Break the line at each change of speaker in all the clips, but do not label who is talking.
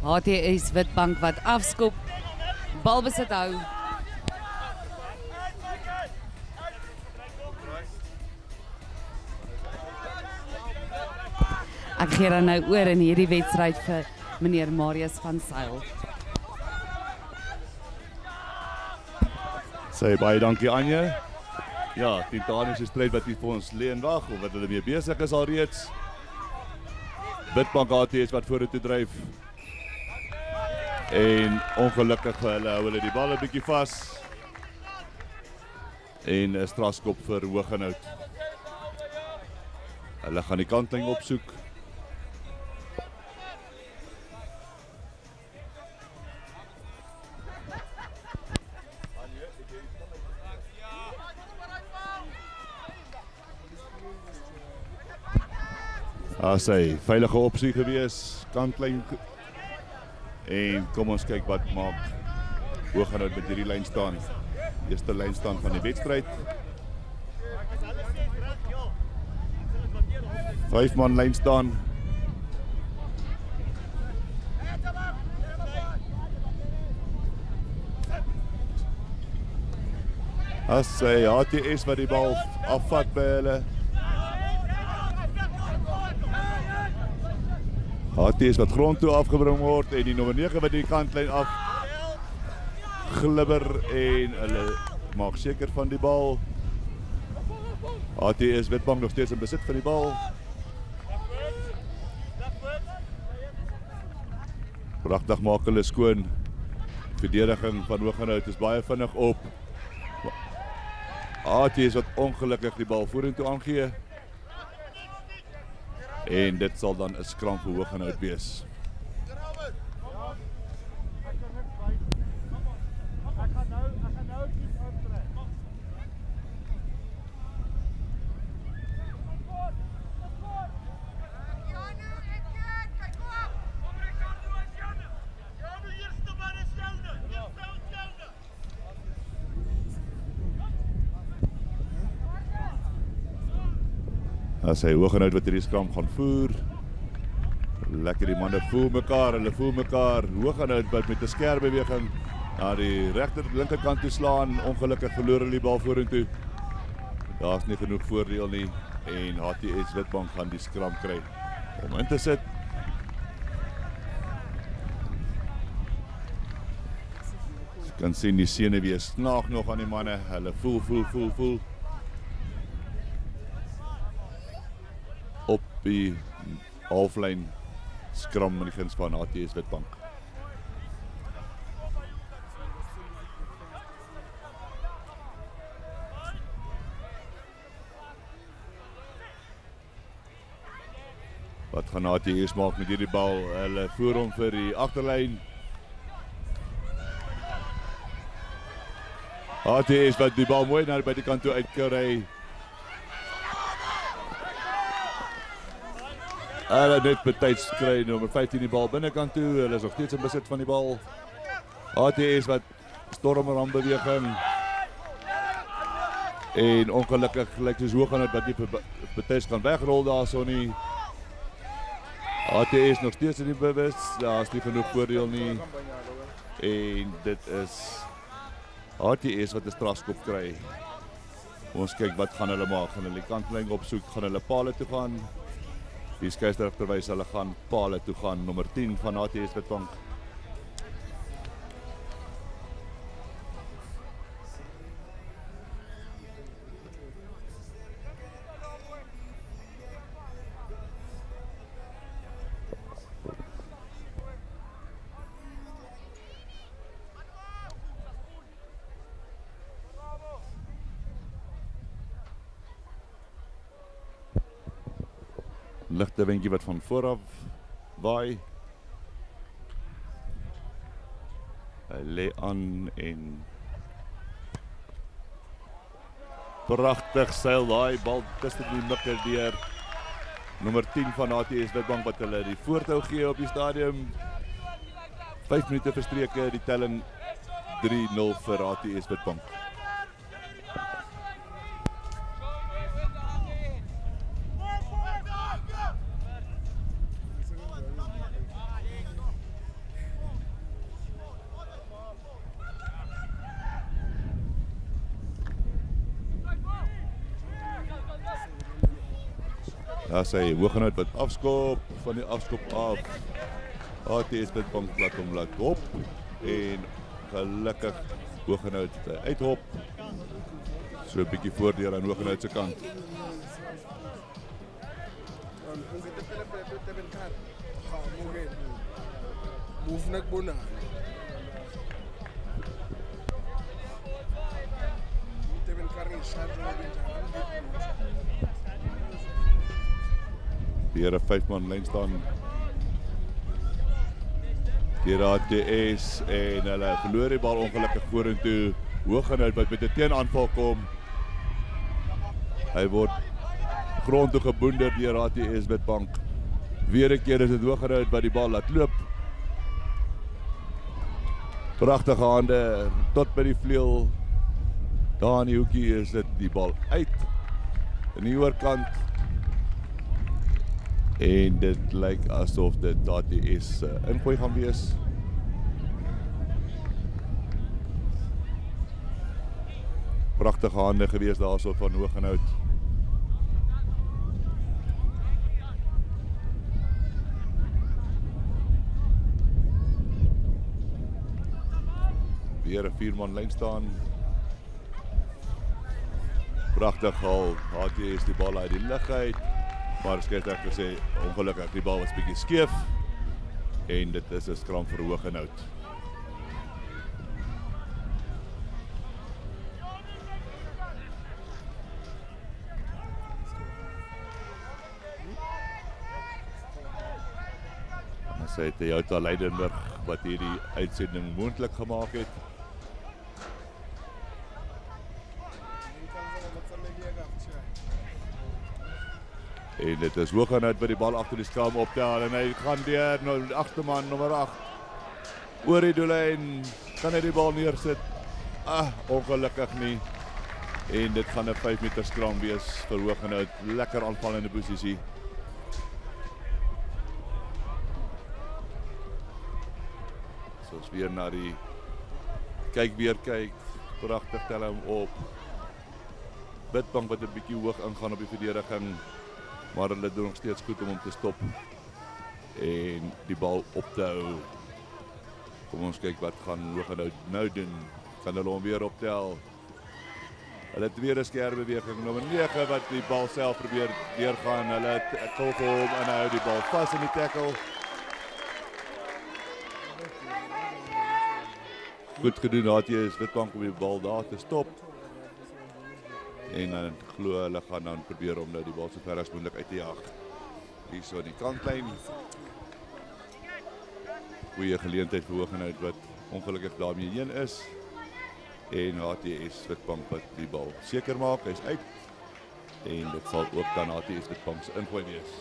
HTS Witbank wat afskop, balbesit hou. Ek gee dan nou oor in hierdie wedstryd vir meneer Marius van Sail.
Sê baie dankie Anje. Ja, die titaniese stryd wat hier vir ons lê en wag, of wat hulle mee besig is alreeds. Witbank HTS wat vorentoe dryf. En ongelukkig vir hulle hou hulle die bal 'n bietjie vas. En 'n strafskop vir Hooggenhout. Hulle gaan die kantlyn opsoek. As hy veilige opsie gewees, kantlyn. En kom ons kyk wat maak Hooggenhout met hierdie lyn staan. Eerste lyn staan van die wedstryd. 5 man lyn staan. As hy HTS wat die bal afvat by hulle. HTS wat grond toe afgebring word en die nommer 9 wat die kantlyn af glibber en hulle maak seker van die bal. HTS Witbank nog steeds in besit van die bal. Pragtig maak hulle skoon. Verdediging van Hooggenhout is baie vinnig op. HTS wat ongelukkig die bal vorentoe aangee. En dit sal dan 'n skram vir Hooggenhout wees. As hy Hooggenhout wat hierdie skram gaan voer. Lekker die manne voel mekaar, hulle voel mekaar. Hooggenhout wat met 'n skerp beweging na die linkerkant toe slaan. Ongelukkig verloor hulle die bal vorentoe. Daar's nie genoeg voordeel nie en HTS Witbank gaan die skram kry om in te sit. Jy kan sien die senuwee snaag nog aan die manne. Hulle voel. Op die halflyn skram in die guns van HTS Witbank. Wat gaan HTS maak met hierdie bal? Hulle voer hom vir die agterlyn. HTS wat die bal mooi na die buitekant toe uitkry. Hulle net betyds kry nommer 15 die bal binnekant toe. Hulle is nog steeds in besit van die bal. HTS wat stormer aan beweging. En ongelukkig lyk soos Hooggenhout wat nie betyds kan wegrol daarso nie. HTS nog steeds in die bewus. Daar's nie genoeg voordeel nie. En dit is HTS wat 'n strafskop kry. Ons kyk wat gaan hulle maak. Gaan hulle die kantlyn opsoek, gaan hulle pale toe gaan. Die skeieregter wys hulle gaan pale toe gaan. Nommer 10 van HTS Witbank. Ligte windjie wat van vooraf waai. Hy lê aan en pragtig seil daai bal tussen die mikke deur. Nommer 10 van HTS Witbank wat hulle die voortou gee op die stadion. 5 minute verstreke, die telling 3-0 vir HTS Witbank. Daar sy Hoogenout wat afskop, van die afskop af. ATS Witbank laat hom laat hop en gelukkig Hoogenout uithop. So 'n bietjie voordeur aan Hoogenout se kant. Weer 'n 5-man lyn staan. Deur ATS en hulle verloor die bal ongelukkig vorentoe. Hoogenout wat met 'n teenaanval kom. Hy word grond toe geboender deur ATS Witbank. Weer 'n keer is dit Hoogenout wat die bal laat loop. Pragtige hande tot by die vleuel. Daar in die hoekie is dit die bal uit. In die oorkant. En dit lyk asof dit ATS ingooi gaan wees. Pragtige hande gewees daarso van Hoogenout. Weer 'n 4-man lyn staan. Pragtig haal ATS die bal uit die lug uit. Maar skeieregter sê ongelukkig die bal was bietjie skeef en dit is 'n skram vir Hoogenout. En sy het Toyota Leidenburg wat hierdie uitsending moontlik gemaak het. En dit is Hoogenout by die bal agter die skaam optel en hy gaan deur nou agterman nommer 8. Oor die doellyn kan hy die bal neersit. Ongelukkig nie. En dit gaan 'n 5 meter skram wees vir Hoogenout. Lekker aanvallende posisie. Soos weer na die kyk. Pragtig tel hom op. Witbank wat 'n bietjie hoog ingaan op die verdediging. Maar hulle doen nog steeds goed om hom te stop en die bal op te hou. Kom ons kyk wat gaan Hoogenout nou doen. Kan hulle hom weer optel? Hulle tweede skerbeweging nommer 9 wat die bal self probeer deurgaan. Hulle kolf hom en hy hou die bal vas in die tackle. Goed gedoen ATS Witbank om die bal daar te stop. En dan glo hulle gaan dan probeer om nou die bal so ver as moontlik uit te jaag. Hier so aan die kantlyn. Goeie geleentheid vir Hoogenout wat ongelukkig daarmee heen is. En ATS Witbank wat die bal seker maak, hy's uit. En dit sal ook dan ATS Witbank se ingooi wees.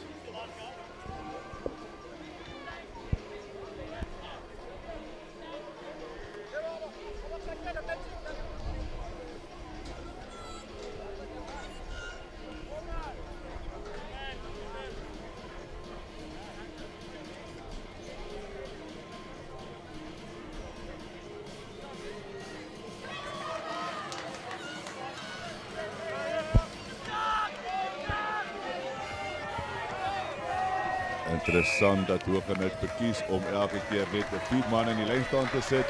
Interessant dat Hoogenout verkies om elke keer net 'n 4-man in die lyn staan te sit.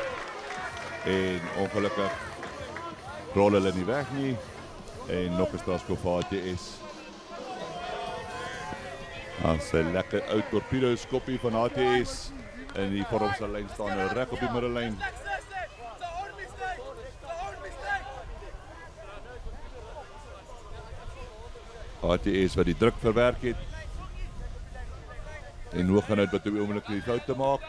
En ongelukkig rol hulle nie weg nie. En nog 'n strafskop vir ATS. As 'n lekker ou torpedo skoppie van ATS in die vorm se lyn staan reg op die middellyn. ATS wat die druk verwerk het. En Hoogenout wat op die oomblik die fout te maak.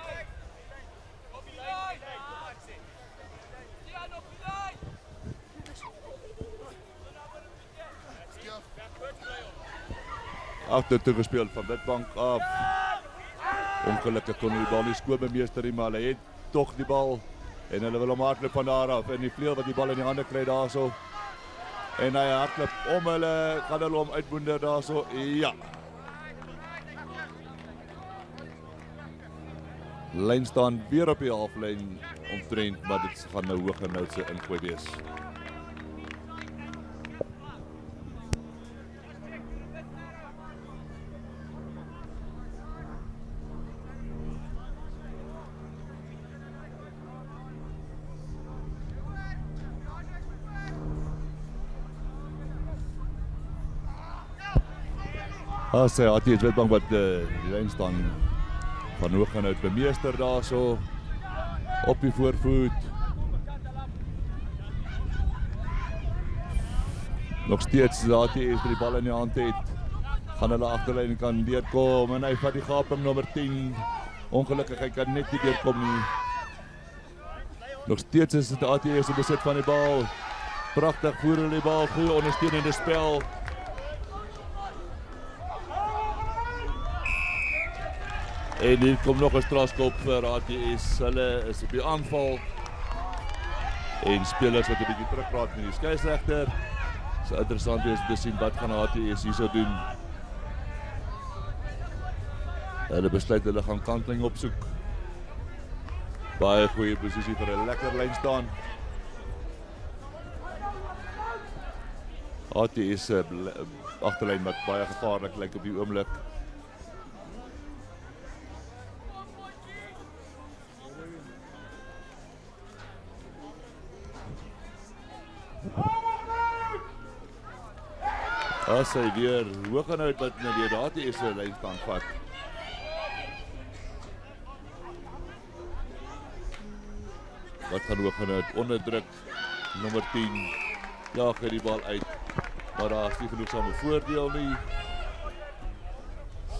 Agtertoe gespeel van Witbank af. Ongelukkig kon die bal nie skoon bemeester nie, maar hy het tog die bal. En hulle wil hom hardloop van daar af. En die vleuel wat die bal in die hande kry daarso. En hy hardloop om hulle, gaan hulle hom uitboender daarso. Ja. Lyn staan weer op die halflyn omtrent, maar dit gaan nou Hoogenout se ingooi wees. As hy het iets Witbank wat die lyn staan van hoog gaan uit bemeester daarso op die voorvoet. Nog steeds ATS die bal in die hand het. Gaan hulle agterlyn kan deurkom en hy vat die gaping nommer 10. Ongelukkig hy kan net nie deurkom nie. Nog steeds is dit ATS in besit van die bal. Pragtig voer hulle die bal, goeie ondersteunende spel. En hier kom nog 'n strafskop vir ATS. Hulle is op die aanval. En spelers wat 'n bietjie terugpraat met die skeieregter. So interessant is te sien wat gaan ATS hierso doen. Hulle besluit hulle gaan kantling opsoek. Baie goeie posisie vir 'n lekker lyn staan. ATS se agterlyn wat baie gevaarlik lyk op die oomblik. As hy weer hoog en uit wat nou die ATS se lyn staan vat. Wat gaan hoog en uit, onderdruk, nommer 10, jaag hy die bal uit, maar daar is nie genoegsame voordeel nie.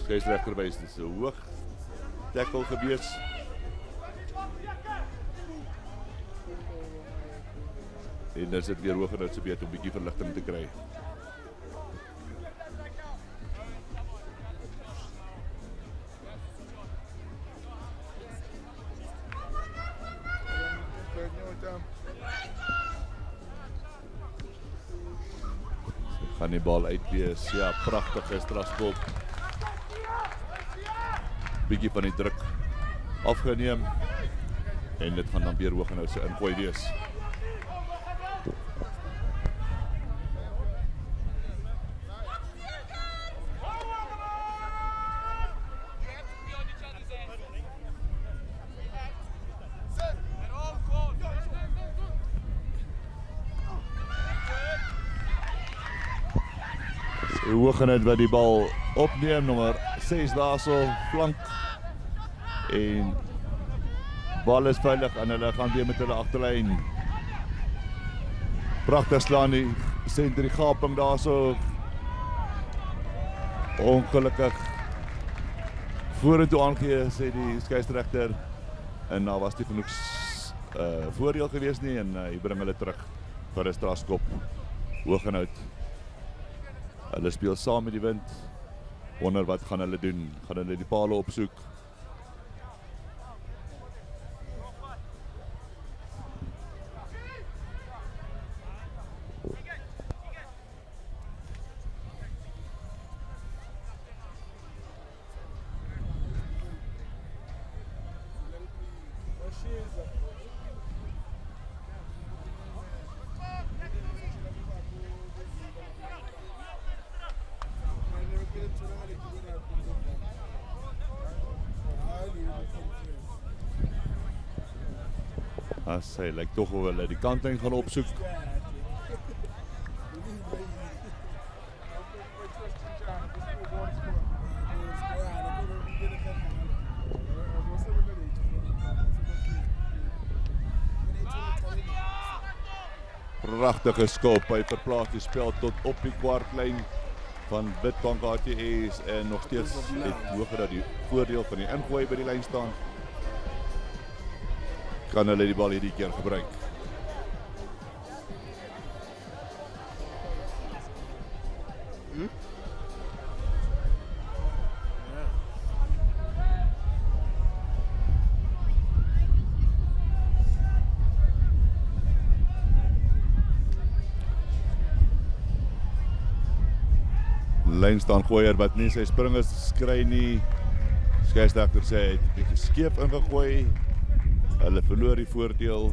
Skeieregter wys dit so hoog, tackle gewees. En dan is dit weer hoog en uit so beet om 'n bietjie verligting te kry. Gaan die bal uitwees, ja, pragtige strafskop. Bietjie van die druk afgeneem. En dit gaan dan weer hoog en uit sy ingooi wees. Hoog en uit wat die bal opneem, nommer 6 daarso, flank. En bal is veilig en hulle gaan weer met hulle agterlyn. Pragtig slaan die senter die gaping daarso. Ongelukkig vorentoe aangee, sê die skeieregter. En daar was nie genoeg voordeel gewees nie en hy bring hulle terug vir 'n strafskop. Hoog en uit. Hulle speel saam met die wind. Wonder wat gaan hulle doen? Gaan hulle die paal opsoek? As hy lyk tog of hulle die kantlyn gaan opsoek. Pragtige skop, hy verplaas die spel tot op die kwartlyn van Witbank ATS en nog steeds het hoger dat die voordeel van die ingooi by die lyn staan. Kan hulle die bal hierdie keer gebruik. Lyn staan gooier wat nie sy springers kry nie. Skeieregter sê hy het 'n bietjie skeef ingegooi. Hulle verloor die voordeel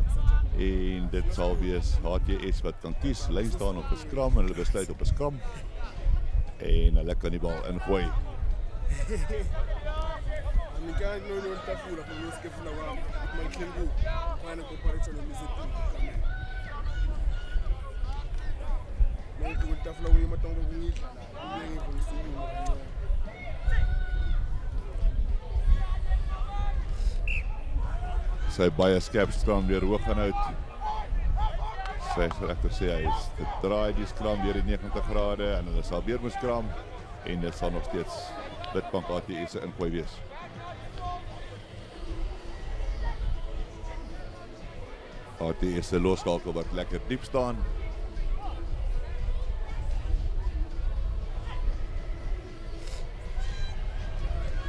en dit sal wees HTS wat kan kies. Lyn staan op 'n skram en hulle besluit op 'n skram. En hulle kan die bal ingooi. Sy baie skerp skram weer hoog gaan uit. Sy regter sê hy is draai die skram weer die 90 grade en hulle sal weer moet skram en dit sal nog steeds Witbank ATS se ingooi wees. ATS se losskakel wat lekker diep staan.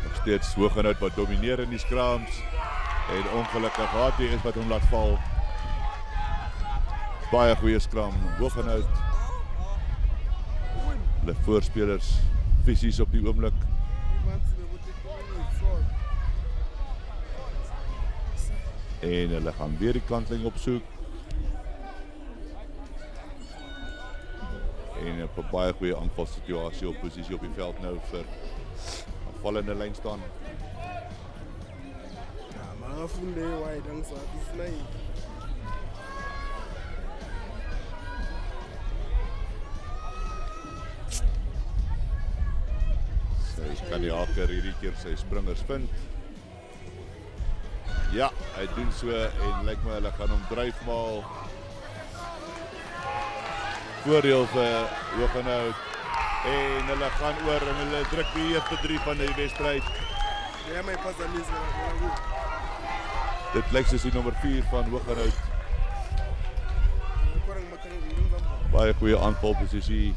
Nog steeds hoog en uit wat domineer in die skrams en ongelukkig ATS wat hom laat val. Baie goeie skram, hoog en uit. Hulle voorspelers fisies op die oomblik. En hulle gaan weer die kantling opsoek. En op 'n baie goeie aanvalsituasie op posisie op die veld nou vir aanvallende lyn staan.
Ja, maar funde wide dan so die fly.
Sy kan die haker hierdie keer sy springers vind. Ja, hy doen so en lyk my hulle gaan hom dryfmaal. Voordeel vir Hoogenout. En hulle gaan oor en hulle druk die eerste 3 van die wedstryd.
Ja, my pas dan is goed.
Dit lyk soos die nommer 4 van Hoogenout. Baie goeie aanvalposisie.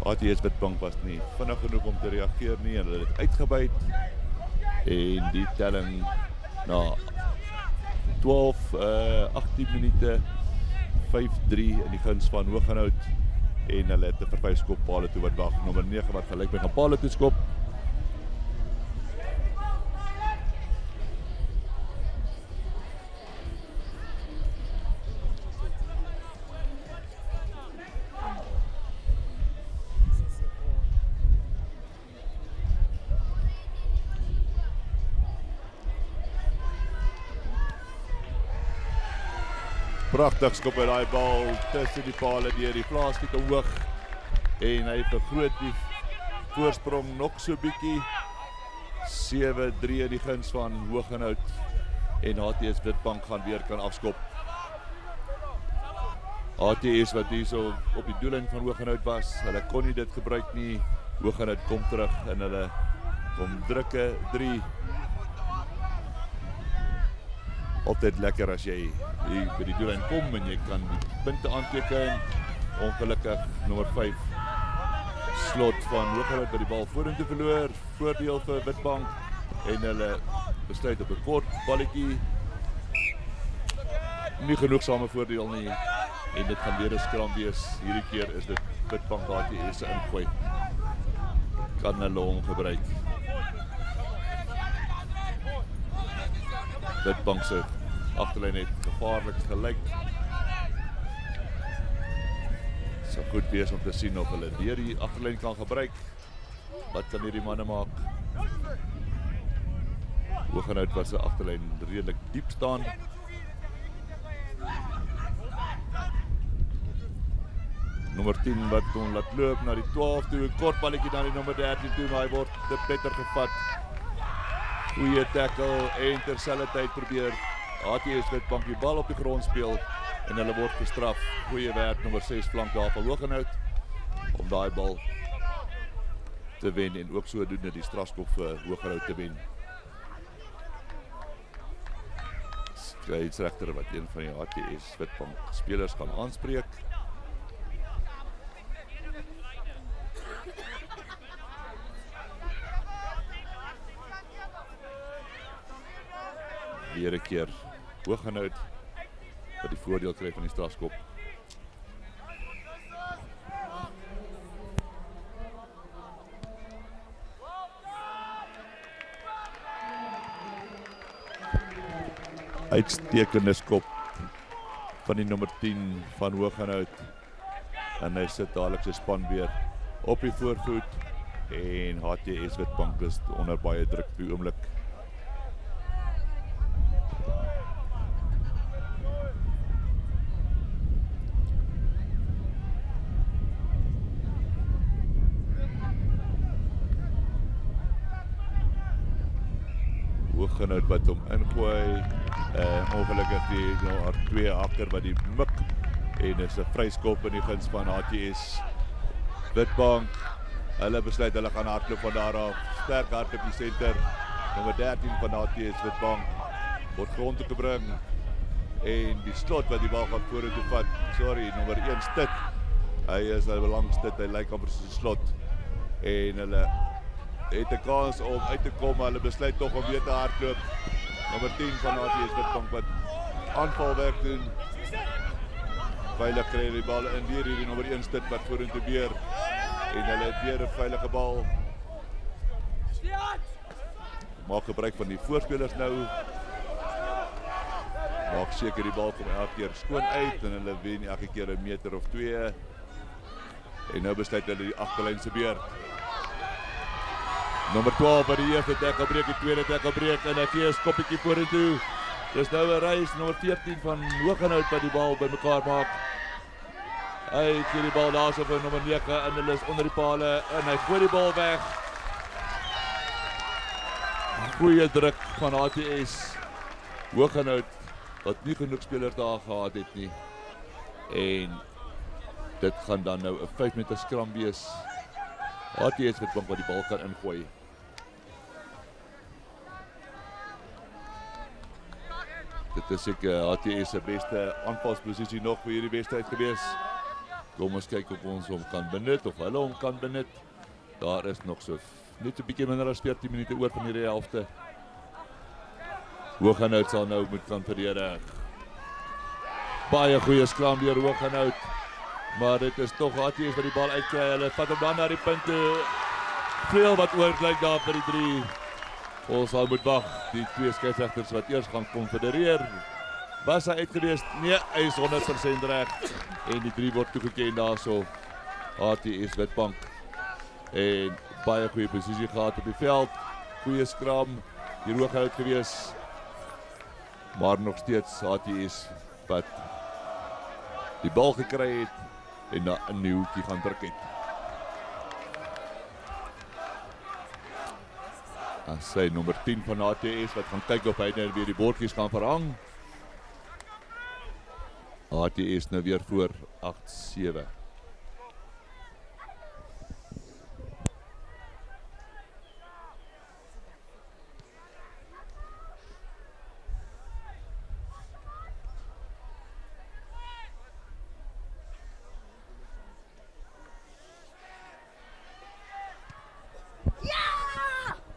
ATS Witbank was nie vinnig genoeg om te reageer nie en hulle het uitgebyt. En die telling na 18 minute 5-3 in die guns van Hoogenout en hulle het 'n verwyskop Paal toe wat wag nommer 9 wat gelyk by gaan Paal toe skop. Pragtig skop by daai bal tussen die pale deur die plaasskiet hoog en hy vergroot die voorsprong nog so bietjie. 7-3 in die guns van Hoogenout en ATS Witbank gaan weer kan afskop. ATS wat hierso op die doellyn van Hoogenout was, hulle kon nie dit gebruik nie. Hoogenout kom terug en hulle kom drukke 3. Altyd lekker as jy hier by die doellyn kom en jy kan punte aanteken. Ongelukkig nommer 5 slot van Hoogenout by die bal vorentoe verloor. Voordeel vir Witbank en hulle besluit op 'n kort balletjie. Nie genoegsame voordeel nie en dit gaan weer 'n skram wees. Hierdie keer is dit Witbank ATS se ingooi. Kan hulle hom gebruik. Witbank se agterlyn het gevaarlik gelyk. Sou goed wees om te sien of hulle deur die agterlyn kan gebruik. Wat kan hierdie manne maak? Hoogenout was se agterlyn redelik diep staan. Nommer 10 wat hom laat loop na die 12 toe. 'n Kort balletjie na die nommer 13 toe, maar hy word te beter gevat. Goeie tackle en terselfdertyd probeer ATS Witbank die bal op die grond speel en hulle word gestraf. Goeie werk nommer 6 flank daar van Hoogenout om daai bal te wen en ook sodoende die strafskop vir Hoogenout te wen. Skeieregter wat een van die ATS Witbank spelers gaan aanspreek. Weer 'n keer Hoogenout wat die voordeel kry van die strafskop. Uitstekende skop van die nommer 10 van Hoogenout en hy sit dadelik sy span weer op die voorvoet en ATS Witbank is onder baie druk op die oomblik. Hooggenhout wat hom ingooi. Ongelukkig die haar 2 agter wat die mik en is 'n vryskop in die guns van HTS. Witbank, hulle besluit hulle gaan hardloop van daar af. Sterk hard op die senter. Nommer 13 van HTS Witbank word grond toe gebring. En die slot wat die bal gaan vorentoe vat. Sorry, nommer 1 Stit. Hy is 'n belangrikste, hy lyk amper soos 'n slot. En hulle het 'n kans om uit te kom, maar hulle besluit tog om weer te hardloop. Nommer 10 van HTS Witbank wat aanvalwerk doen. Veilig kry die bal in deur hierdie nommer 1 Stit wat vorentoe beer. En hulle het weer 'n veilige bal. Maak gebruik van die voorspelers nou. Maak seker die bal kom elke keer skoon uit en hulle wen elke keer 'n meter of 2. En nou besluit hulle die agterlyn se beurt. Nommer 12 by die eerste tackle breek, die tweede tackle breek en 'n gee skoppietjie vorentoe. Dis nou 'n reis, nommer 14 van Hooggenhout wat die bal bymekaar maak. Hy gee die bal daarso vir nommer 9 en hulle is onder die pale en hy gooi die bal weg. Goeie druk van HTS. Hooggenhout wat nie genoeg spelers daar gehad het nie. En dit gaan dan nou 'n 5 meter skram wees. HTS Witbank wat die bal kan ingooi. Dit is seker HTS se beste aanvalsposisie nog vir hierdie wedstryd gewees. Kom ons kyk of ons hom kan benut of hulle hom kan benut. Daar is nog so net 'n bietjie minder as 14 minute oor van hierdie helfte. Hooggenhout sal nou moet kan verdedig. Baie goeie skram deur Hooggenhout. Maar dit is tog HTS wat die bal uitkry. Hulle vat hom dan na die punt toe. Veel wat oorgelyk daar vir die 3. Ons sal moet wag. Die 2 skeieregters wat eers gaan konfedereer. Was hy uitgewees? Nee, hy is 100% reg. En die 3 word toegeken daarso. HTS Witbank. En baie goeie posisie gehad op die veld. Goeie skram. Die Hooggenhout gewees. Maar nog steeds HTS wat die bal gekry het en na 'n nuwe hoekie gaan druk het. As sy nommer 10 van HTS wat gaan kyk of hy nou weer die bordjies kan verhang. HTS nou weer voor 8-7.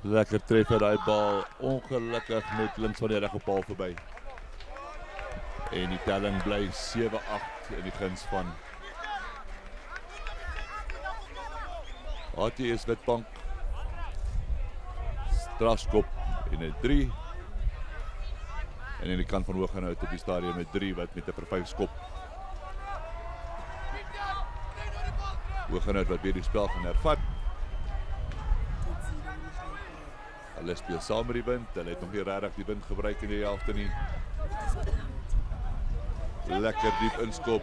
Lekker treffer daai bal, ongelukkig net links van die regpaal verby. En die telling bly 7-8 in die guns van HTS Witbank. Strafskop en 'n 3. En aan die kant van Hooggenhout op die stadion met 3 wat met 'n vervyf skop. Hooggenhout wat weer die spel gaan hervat. Hulle speel saam met die wind, hulle het nog nie regtig die wind gebruik in die helfte nie. Lekker diep inskop.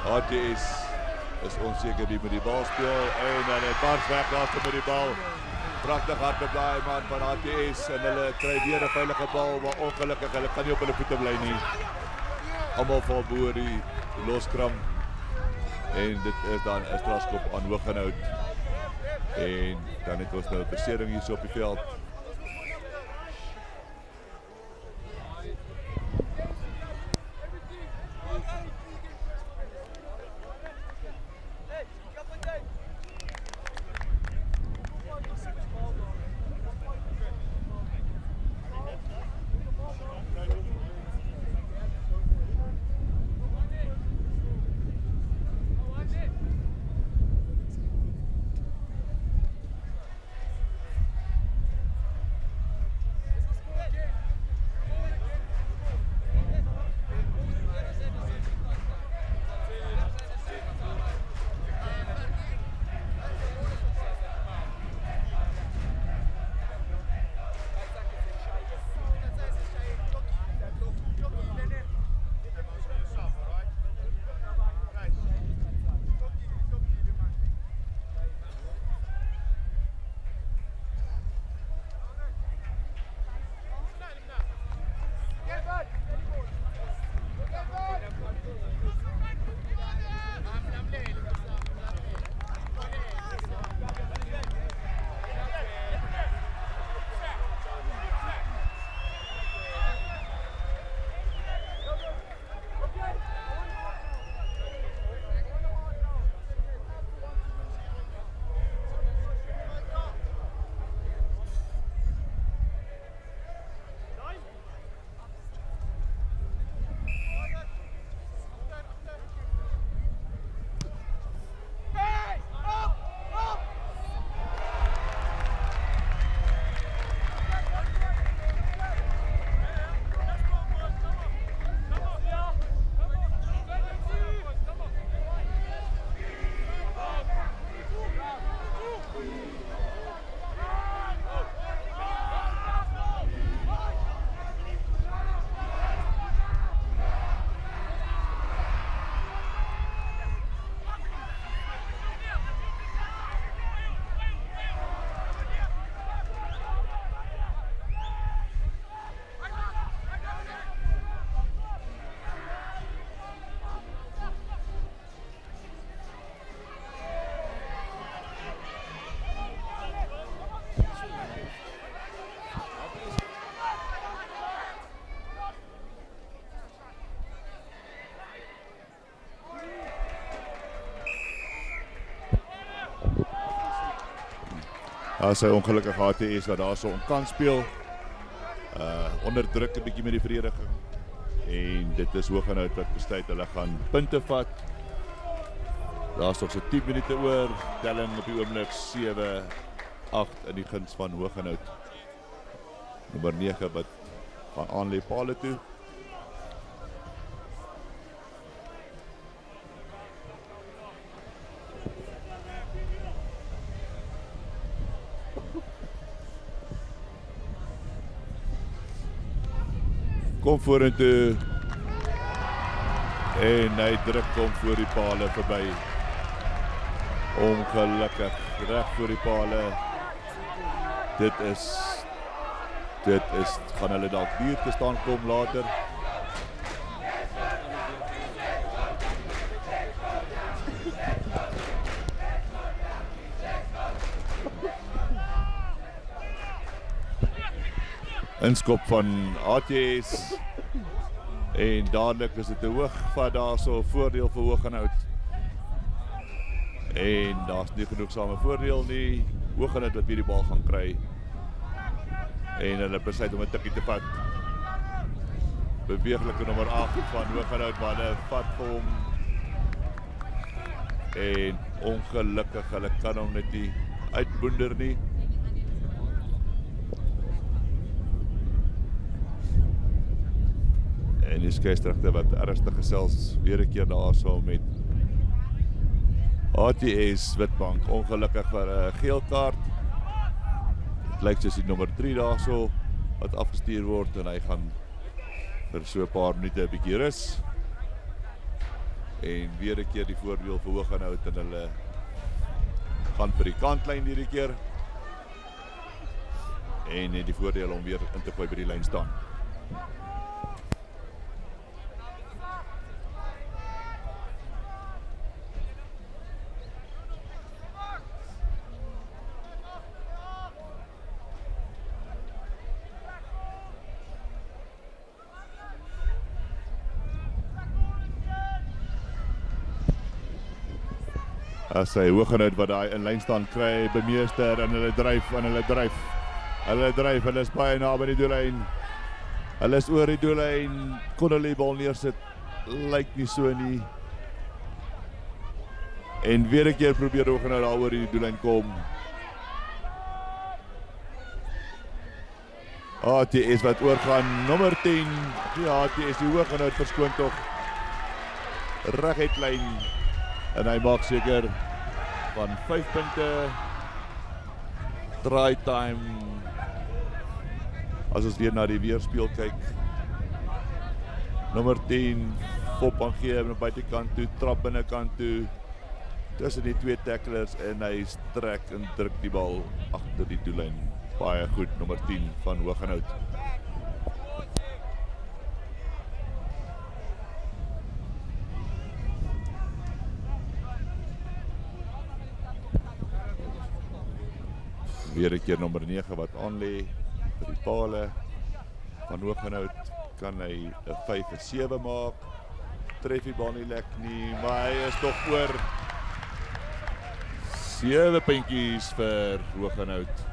HTS is onseker die met die bal speel en dan het Bars weg daarste met die bal. Pragtig hard op daai man van HTS en hulle kry weer 'n veilige bal, maar ongelukkig hulle kan nie op hulle voete bly nie. Almal val bo die loskram. En dit is dan 'n strafskop aan Hooggenhout. En dan het ons nou 'n besering hier so op die veld. As hy ongelukkig HTS wat daar so om kan speel. Onderdruk 'n bietjie met die verdediging. En dit is Hoogenout wat besluit hulle gaan punte vat. Daar's nog so 10 minute oor. Telling op die oomblik 7-8 in die guns van Hoogenout. Nommer 9 wat gaan aanlê palle toe. Kom vorentoe. En hy druk kom voor die pale verby. Ongelukkig reg voor die pale. Dit is gaan hulle dalk duur te staan kom later. Inskop van ATS. En dadelik is dit 'n hoog vat daar so voordeel vir Hoogenout. En daar's nie genoegsame voordeel nie. Hoogenout wat weer die bal gaan kry. En hulle besluit om 'n tikkie te vat. Beweeglike nommer 8 van Hoogenout, maar hulle vat vir hom. En ongelukkig, hulle kan hom net nie uitboender nie. En die skeieregter wat ernstig gesels weer 'n keer daarso met ATS Witbank, ongelukkig vir 'n geel kaart. Dit lyk soos die nommer 3 daarso wat afgestuur word en hy gaan vir so 'n paar minute 'n bietjie rus. En weer 'n keer die voordeel vir Hoogenout en hulle gaan vir die kantlyn hierdie keer. En die voordeel om weer in te gooi by die lyn staan. As hy Hoogenout wat daai in lyn staan kry, bemeester en hulle dryf. Hulle is baie naby die doellyn. Hulle is oor die doellyn. Kon hulle die bal neersit? Lyk nie so nie. En weer 'n keer probeer Hoogenout daar oor die doellyn kom. ATS wat oorgaan, nommer 10. Ja, ATS die Hoogenout verskoon tog. Reguit lyn. En hy maak seker van 5 punte. Try time. As ons weer na die weerspieël kyk. Nommer 10, kop aangee na buitekant toe, trap binnekant toe. Tussen die twee tacklers en hy strek en druk die bal agter die doellyn. Baie goed, nommer 10 van Hoogenout. Weer 'n keer nommer 9 wat aanlê vir die pale van Hoogenout. Kan hy 'n 5 en 7 maak. Tref die bal nie lek nie, maar hy is tog oor. 7 puntjies vir Hoogenout.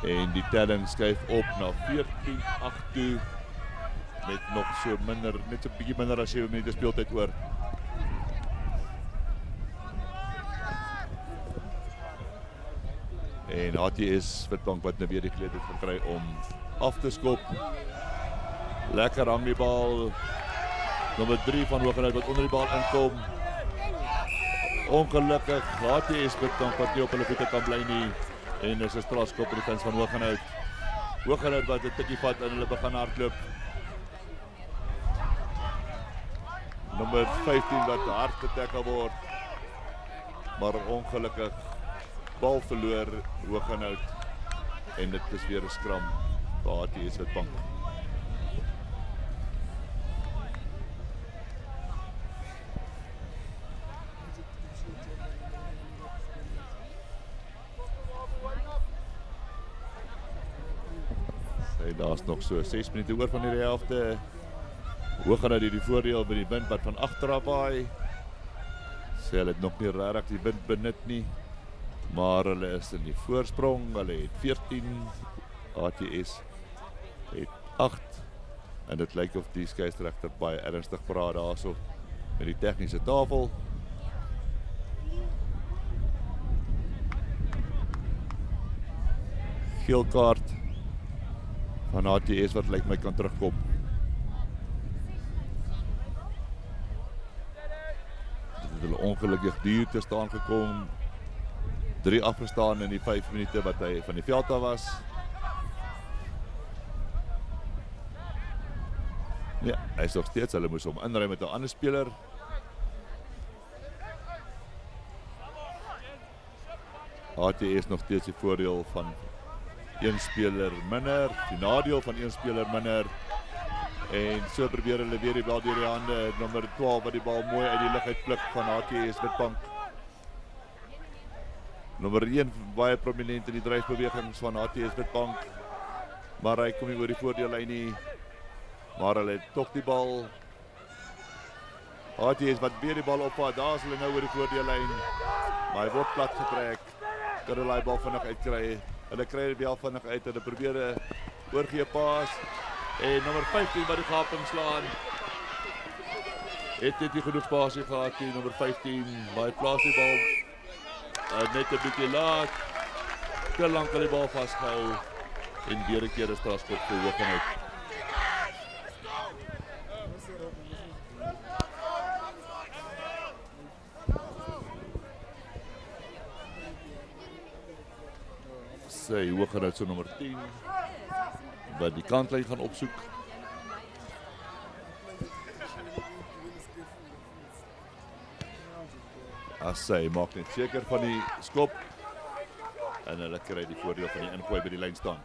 En die telling skuif op na 14-8 toe. Met nog so minder, net so 'n bietjie minder as 7 minute speeltyd oor. En ATS Witbank wat nou weer die geleentheid gekry om af te skop. Lekker hang die bal. Nommer 3 van Hoogenout wat onder die bal inkom. Ongelukkig ATS Witbank wat nie op hulle voete kan bly nie. En is 'n strafskop in die guns van Hoogenout. Hoogenout wat 'n tikkie vat en hulle begin hardloop. Nommer 15 wat hard getackle word. Maar ongelukkig bal verloor Hoogenout. En dit is weer 'n skram vir ATS Witbank. Daar's nog so 6 minute oor van die helfte. Hoogenout die voordeel by die wind wat van agter af waai. sê hulle het nog nie regtig die wind benut nie, maar hulle is in die voorsprong, hulle het 14, ATS het 8, en dit lyk of die skeieregter baie ernstig praat daarso met die tegniese tafel. Geel kaart van ATS wat lyk my kan terugkom. Dit het hulle ongelukkig duur te staan gekom. 3 afgestaan in die 5 minute wat hy van die veld af was. Ja, hy is nog steeds, hulle moes hom inry met 'n ander speler. ATS nog steeds die voordeel van 1 speler minder, die nadeel van 1 speler minder. En so probeer hulle weer die bal deur die hande, nommer 12 wat die bal mooi uit die lug uitpluk van ATS Witbank. Nommer 1 baie prominent in die dryfbewegings van ATS Witbank, maar hy kom nie oor die voordeellyn nie. Maar hulle het tog die bal. ATS wat weer die bal opvat, daar is hulle nou oor die voordeellyn. Maar hy word plat getrek. Kan hulle die bal vinnig uitkry. Hulle kry die bal vinnig uit en hulle probeer 'n oorgee paas. En nommer 15 wat die gaping slaan. Het dit nie genoeg spasie gehad nie, nommer 15. Maar hy plaas die bal net 'n bietjie laat. Te lank aan die bal vasgehou. En weer 'n keer 'n strafskop vir Hooggenhout. Sy Hooggenhout so nommer 10 wat die kantlyn gaan opsoek. As sy maak net seker van die skop en hulle kry die voordeel van die ingooi by die lyn staan.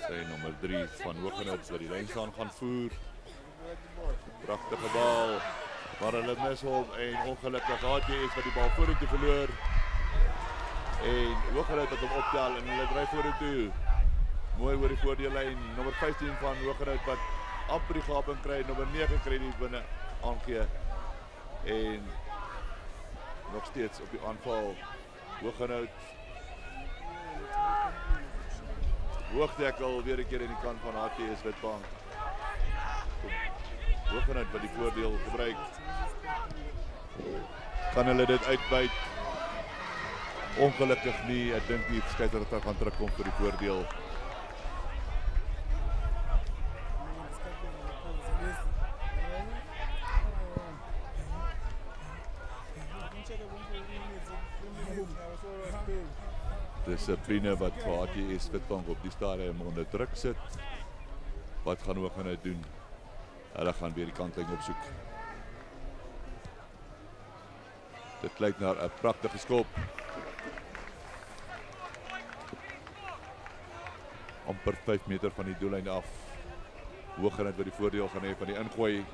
Sy nommer 3 van Hooggenhout wat die lyn staan gaan voer. Pragtige bal, maar hulle mis hom en ongelukkig ATS wat die bal vorentoe verloor. En Hooggenhout wat hom optel en hulle dryf vorentoe. Mooi oor die voordeellyn, nommer 15 van Hooggenhout wat amper die gaping kry, nommer 9 kry die binne aangee. En nog steeds op die aanval Hooggenhout. Hoogdekkel weer 'n keer in die kant van ATS Witbank. Hooggenhout wat die voordeel gebruik. Kan hulle dit uitbuit? Ongelukkig nie. Ek dink die skeieregter gaan terugkom vir die voordeel. Dissipline wat vir ATS Witbank op die stadium onder druk sit. Wat gaan Hooggenhout doen? Hulle gaan weer die kantlyn opsoek. Dit lyk na 'n pragtige skop. Amper 5 meter van die doellyn af. Hooggenhout wat die voordeel gaan hê van die ingooi.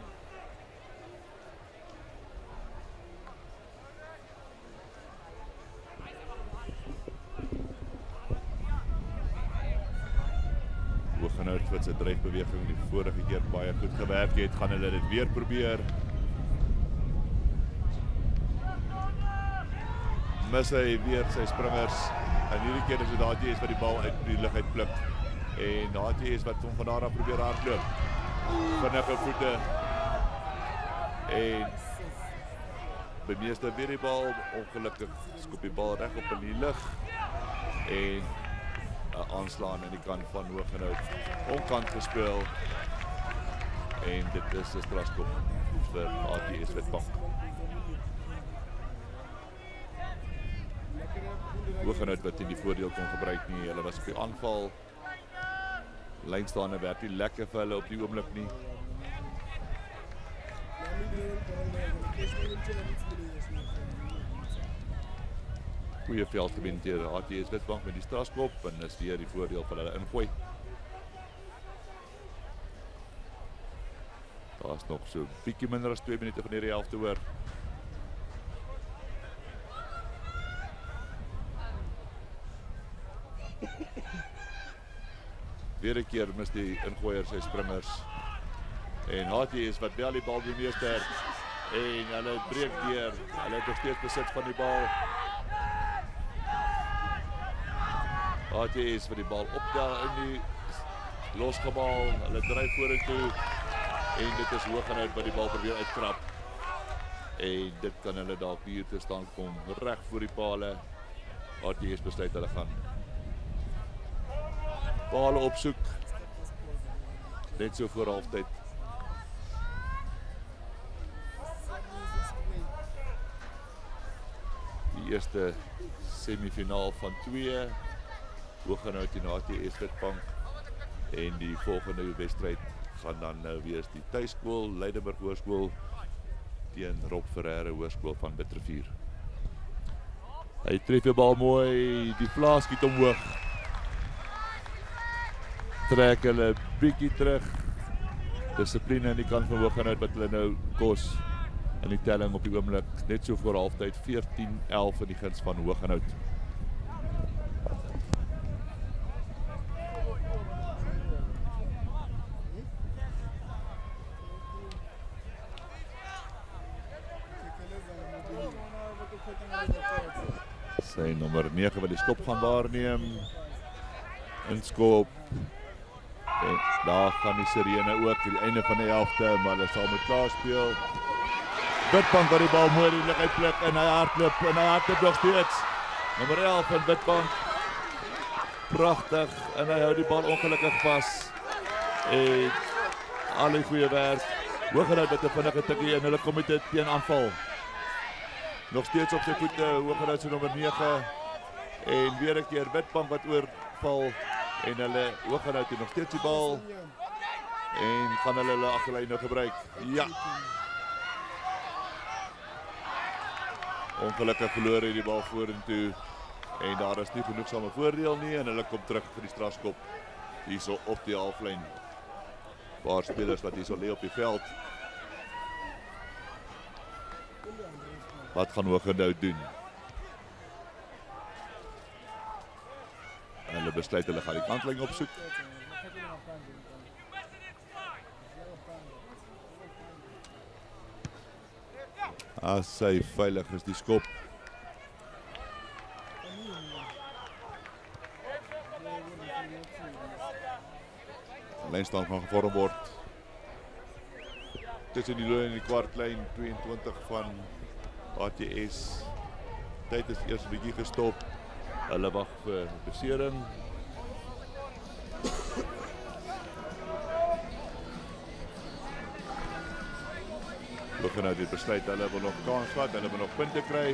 Hooggenhout wat sy dryfbeweging die vorige keer baie goed gewerk het, gaan hulle dit weer probeer. Mis hy weer sy springers en hierdie keer is dit ATS wat die bal uit die lug uitpluk en ATS wat hom van daar af probeer hardloop. Vinnige voete en by meeste weer die bal, ongelukkig skop die bal reg op in die lug en aanslaan in die kant van Hooggenhout. Onkant gespeel en dit is 'n strafskop vir ATS Witbank. Hooggenhout wat in die voordeel kon gebruik nie. Hulle was op die aanval. Lynstaande werk nie lekker vir hulle op die oomblik nie. Goeie veldgewen deur ATS Witbank met die strafskop en is weer die voordeel van hulle ingooi. Daar's nog so bietjie minder as 2 minute van hierdie helfte oor. Weer 'n keer mis die ingooier sy springers. En Hatie is wat wel die bal bemeester. En hulle breek deur. Hulle het nog steeds besit van die bal. Hatie is vir die bal optel in die losgebal. Hulle dryf vorentoe. En dit is hoog en uit wat die bal probeer uitkrap. En dit kan hulle dalk hier te staan kom reg voor die pale. Hatie is besluit hulle gaan pale opsoek. Net so voor halftyd. Die eerste semifinaal van 2. Hooggenhout teen HTS Witbank. En die volgende wedstryd gaan dan wees die tuiskool Leidenburg Hoërskool teen Rob Ferreira Hoërskool van Witrifuur. Hy tref die bal mooi, die vlaas skiet omhoog. Trek hulle bietjie terug. Dissipline aan die kant van Hooggenhout wat hulle nou kos in die telling op die oomblik. Net so voor halftyd 14-11 in die guns van Hooggenhout. Sy nommer 9 wat die skop gaan waarneem. Inskop. En daar gaan die sirene ook die einde van die helfte, maar hulle sal met klaar speel. Witbank wat die bal mooi die lug uitpluk en hy hardloop nog steeds. Nommer 11 van Witbank. Pragtig en hy hou die bal ongelukkig vas. En al die goeie werk. Hooggenhout met 'n vinnige tikkie en hulle kom met 'n teenaanval. Nog steeds op sy voete, Hooggenhout se nommer 9. En weer 'n keer Witbank wat oorval. En hulle Hooggenhout het nog steeds die bal. En gaan hulle agterlyn nou gebruik. Ja. Ongelukkig verloor hy die bal vorentoe. En daar is nie genoegsame voordeel nie. En hulle kom terug vir die strafskop. Hierso op die halflyn. Paar spelers wat hierso lê op die veld. Wat gaan Hooggenhout doen? En hulle besluit hulle gaan die kantlyn opsoek. As hy veilig is die skop. Lynstand gaan gevorm word. Tussen die loon en die kwartlyn 22 van HTS. Tyd is eers 'n bietjie gestop. Hulle wag vir besering. Hooggenhout het besluit hulle wil nog kans vat, hulle wil nog punte kry.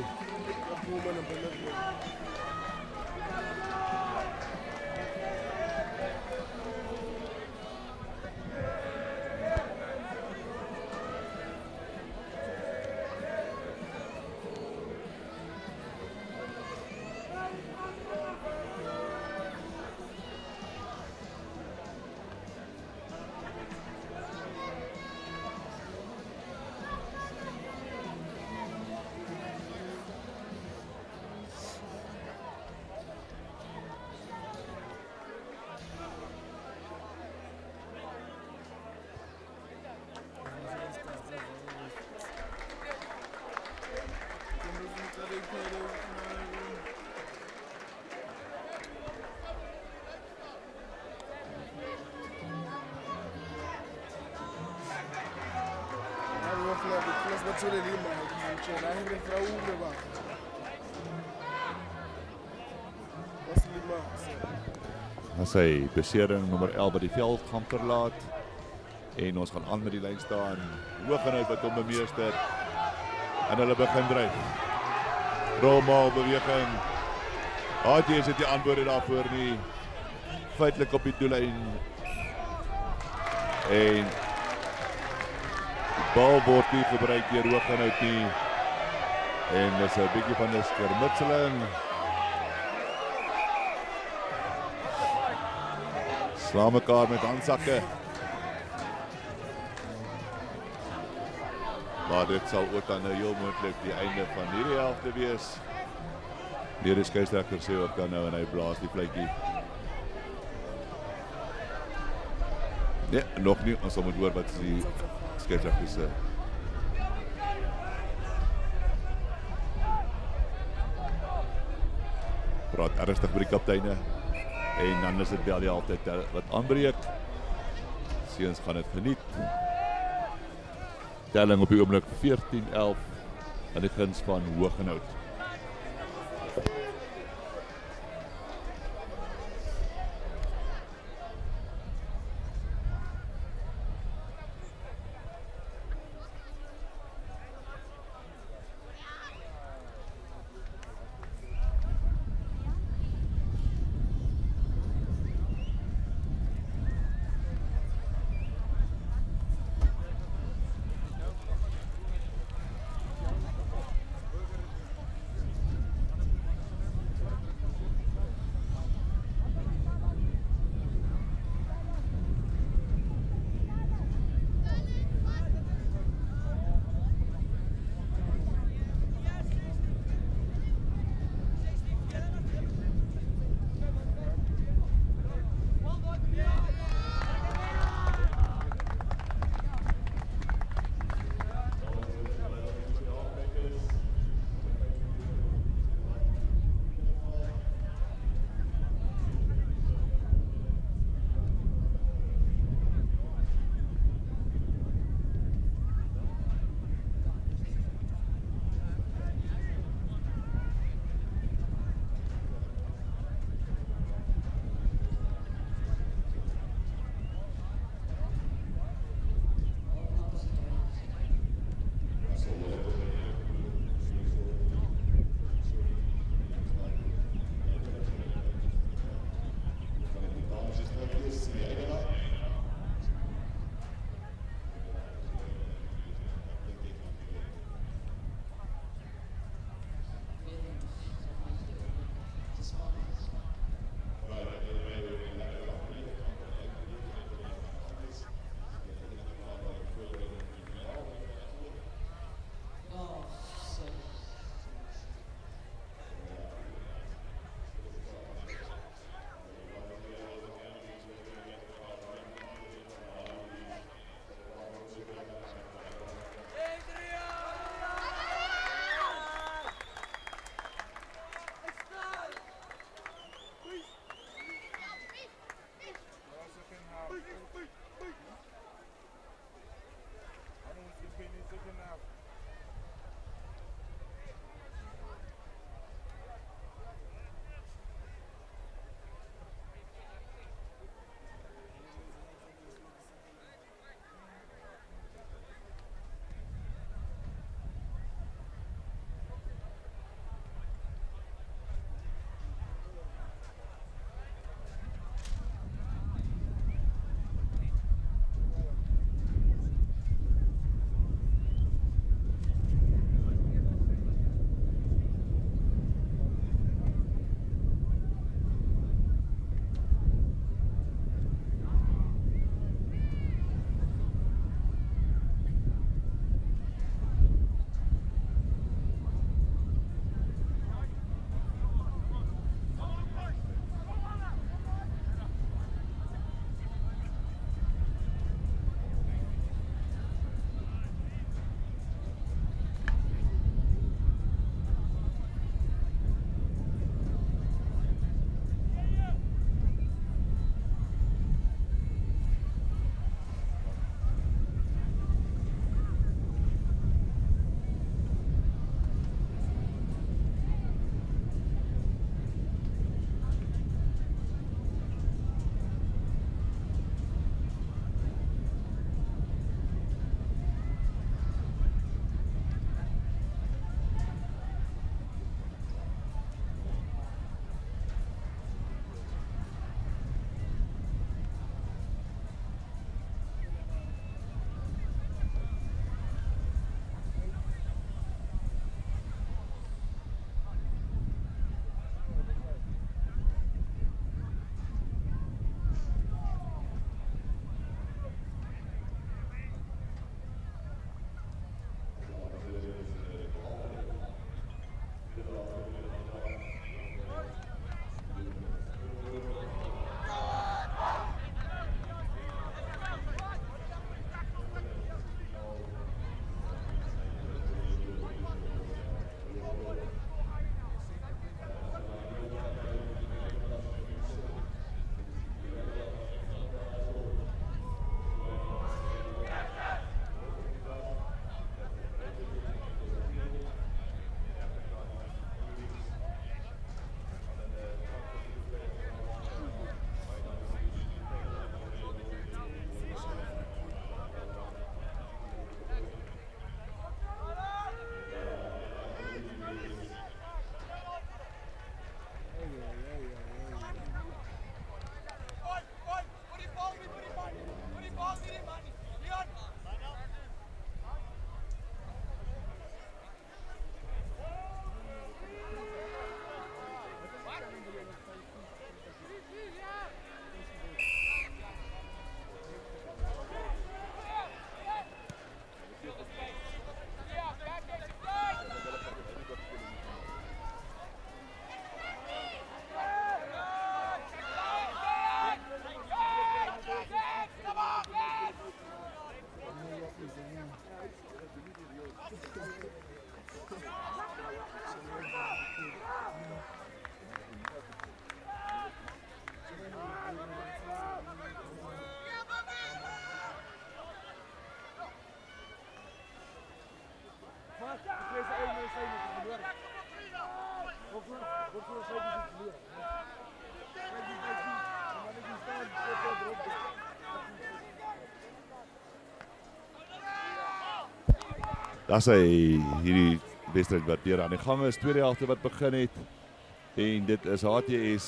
As hy besering nommer 11 by die veld gaan verlaat. En ons gaan aan met die lyn staan. Hooggenhout wat hom bemeester. En hulle begin dryf. Rolmaal beweging. HTS het die antwoorde daarvoor nie. Feitelik op die doellyn. En die bal word nie gebruik deur Hooggenhout nie. En dis 'n bietjie van 'n skermutseling. Slaan mekaar met handsakke. Maar dit sal ook dan nou heel moontlik die einde van hierdie helfte wees. Die skeieregter sê ook dan nou en hy blaas die fluitjie. Nee, nog nie. Ons sal moet hoor wat die skeieregter sê. Praat ernstig met die kapteine. En dan is dit wel die altyd wat aanbreek. Seuns gaan dit geniet. Telling op die oomblik 14-11 aan die guns van Hoogenout. Dis hierdie wedstryd wat deur aan die gang is, tweede helfte wat begin het. En dit is HTS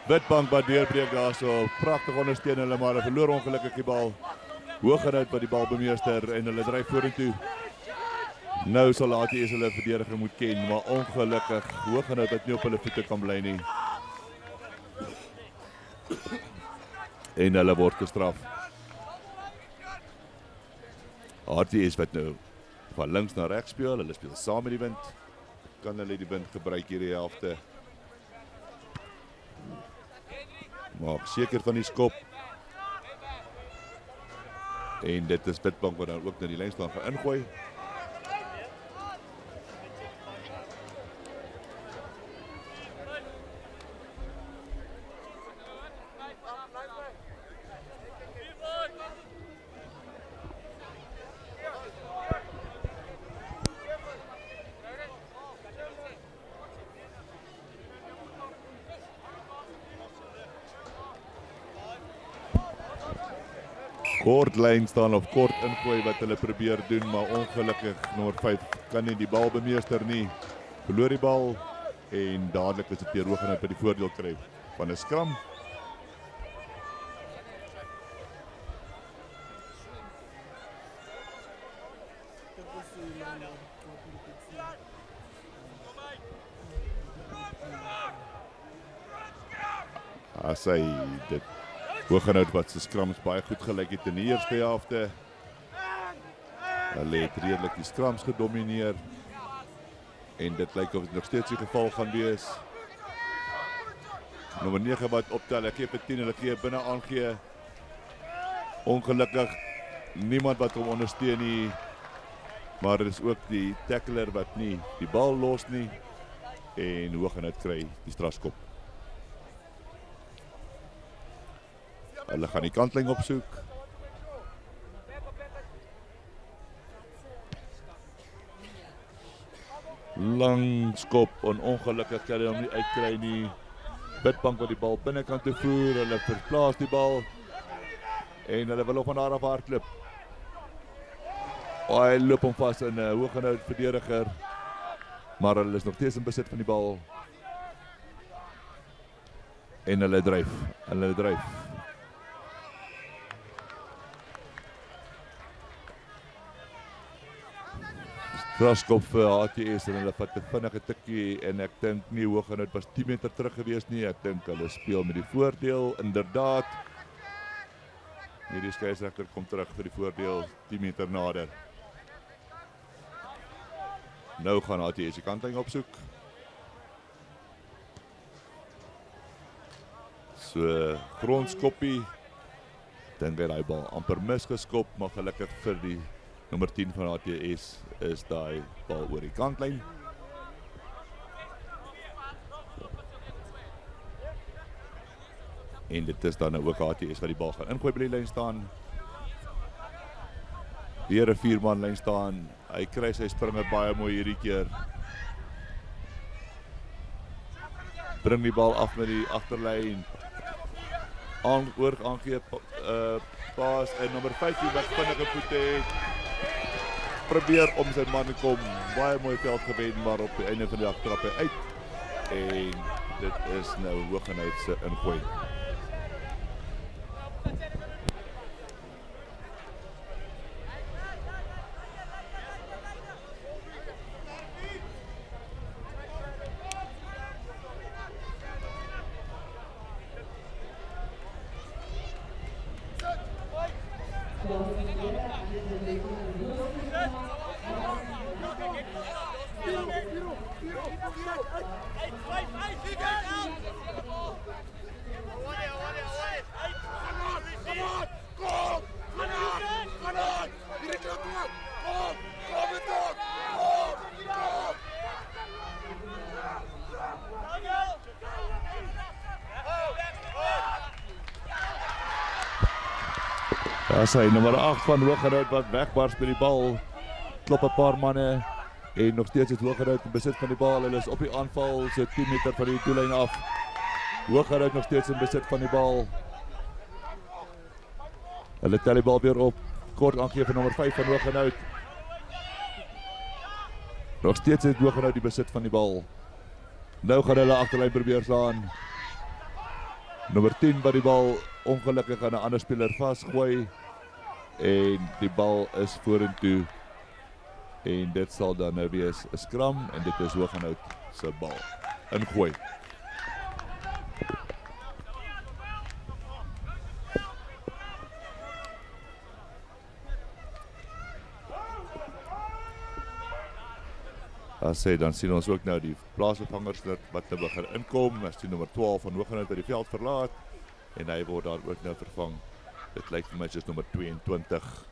Witbank wat deurbreek daarso. Pragtig ondersteun hulle, maar hulle verloor ongelukkig die bal. Hoog en uit by die balbemeester en hulle dryf vorentoe. Nou sal HTS hulle verdediger moet ken, maar ongelukkig hoog en uit dat nie op hulle voete kan bly nie. En hulle word gestraf. HTS wat nou van links na regs speel, hulle speel saam met die wind. Kan hulle die wind gebruik hierdie helfte. Maak seker van die skop. En dit is Witbank wat dan ook na die lynstaan gaan ingooi. Kort lyn staan of kort ingooi wat hulle probeer doen, maar ongelukkig nommer 5 kan nie die balbemeester nie. Verloor die bal en dadelik is dit weer hoog en uit by die voordeel kry van 'n skram. As hy dit hoog en uit wat se skrams baie goed gelyk het in die eerste helfte. Hulle het redelik die skrams gedomeineer. En dit lyk of dit nog steeds die geval gaan wees. Nommer 9 wat optel, hy gee vir 10, hulle gee binne aangee. Ongelukkig niemand wat hom ondersteun nie. Maar er is ook die tackler wat nie die bal los nie. En hoog en uit kry die strafskop. Hulle gaan die kantlyn opsoek. Lang skop en ongelukkig kan hy hom nie uitkry nie. Witbank wat die bal binnekant toe voer, hulle verplaas die bal. En hulle wil hom van daar af hardloop. Hy loop hom vas in 'n hoog en uit verdediger. Maar hulle is nog steeds in besit van die bal. En hulle dryf. Strafskop vir HTS en hulle vat 'n vinnige tikkie en ek dink nie hoog en uit was 10 meter terug gewees nie. Ek dink hulle speel met die voordeel, inderdaad. Hierdie skeieregter kom terug vir die voordeel 10 meter nader. Nou gaan HTS die kantlyn opsoek. So grondskoppie. Dink hy bal amper misgeskop, maar gelukkig vir die nommer 10 van HTS is daai bal oor die kantlyn. En dit is dan ook HTS wat die bal gaan ingooi by die lyn staan. Weer 'n 4-man lyn staan. Hy kry sy springer baie mooi hierdie keer. Bring die bal af met die agterlyn. Aangee paas en nommer 15 wat vinnige voete het. Probeer om sy man te kom. Baie mooi veld gewen, maar op die einde van die agtertrap hy uit. En dit is nou hoog en uit se ingooi. Daar is hy, nommer 8 van Hooggerhout wat wegbars by die bal. Klop 'n paar manne En nog steeds het Hooggerhout in besit van die bal. Hulle is op die aanval, so 10 meter van die doellyn af. Hooggerhout nog steeds in besit van die bal. Hulle tel die bal weer op. Kort aangegee van nommer 5 van Hooggerhout. Nog steeds het Hooggerhout die besit van die bal. Nou gaan hulle agterlyn probeer slaan. Nommer 10 wat die bal ongelukkig aan 'n ander speler vasgooi. En die bal is vorentoe. En dit sal dan nou wees 'n skram en dit is Hooggerhout se bal. Ingooi. As sê, dan sien ons ook nou die plaasvervangers wat nou begin inkom. As die nommer 12 van Hooggerhout by die veld verlaat. En hy word daar ook nou vervang. Dit lyk vir my soos nommer 22.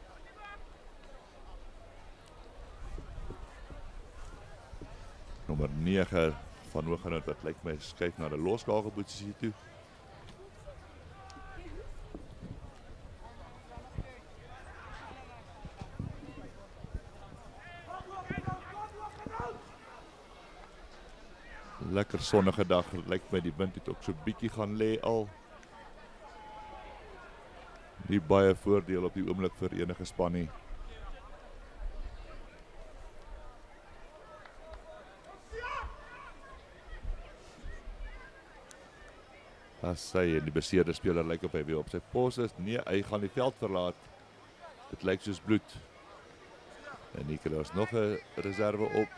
Nommer 9 van Hooggerhout wat lyk my skuif na die loskakelposisie toe. Lekker sonnige dag, lyk my die wind het ook so bietjie gaan lê al. Nie baie voordeel op die oomblik vir enige span nie. As sy en die beseerde speler lyk op hy weer op sy pos is. Nee, hy gaan die veld verlaat. Dit lyk soos bloed. En hier kry ons nog 'n reserve op.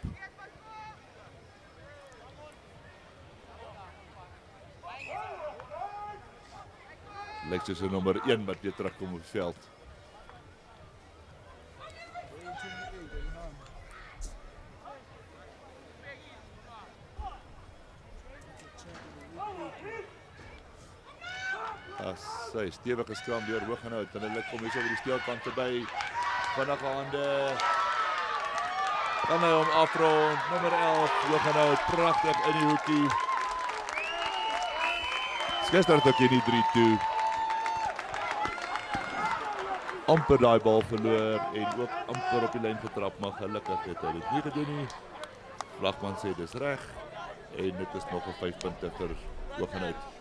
Lyk soos 'n nommer 1 wat weer terugkom op die veld. As sy stewige skram deur Hooggerhout en hulle kom hier so oor die speelkant verby. Vinnige hande. Kan hy hom afrond. Nommer 11 Hooggerhout pragtig in die hoekie. Skester het ook hier die 3-2. Amper daai bal verloor en ook amper op die lyn getrap, maar gelukkig het hy dit nie gedoen nie. Vlagman sê dis reg en dit is nog 'n 5 punte vir Hooggerhout.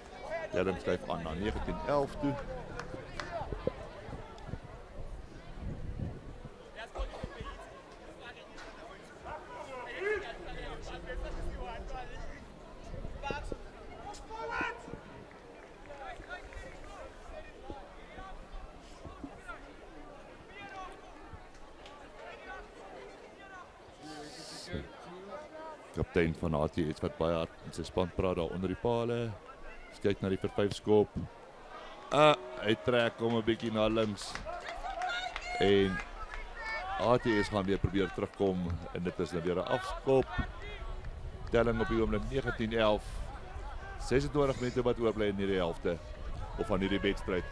Telling skuif aan na 19-11 toe. Kaptein van ATS wat baie hard met sy span praat daar onder die pale. Kyk na die vervyfskop. Hy trek hom 'n bietjie na links. En ATS gaan weer probeer terugkom en dit is nou weer 'n afskop. Telling op die oomblik 19-11. 26 minute wat oorbly in hierdie helfte of van hierdie wedstryd.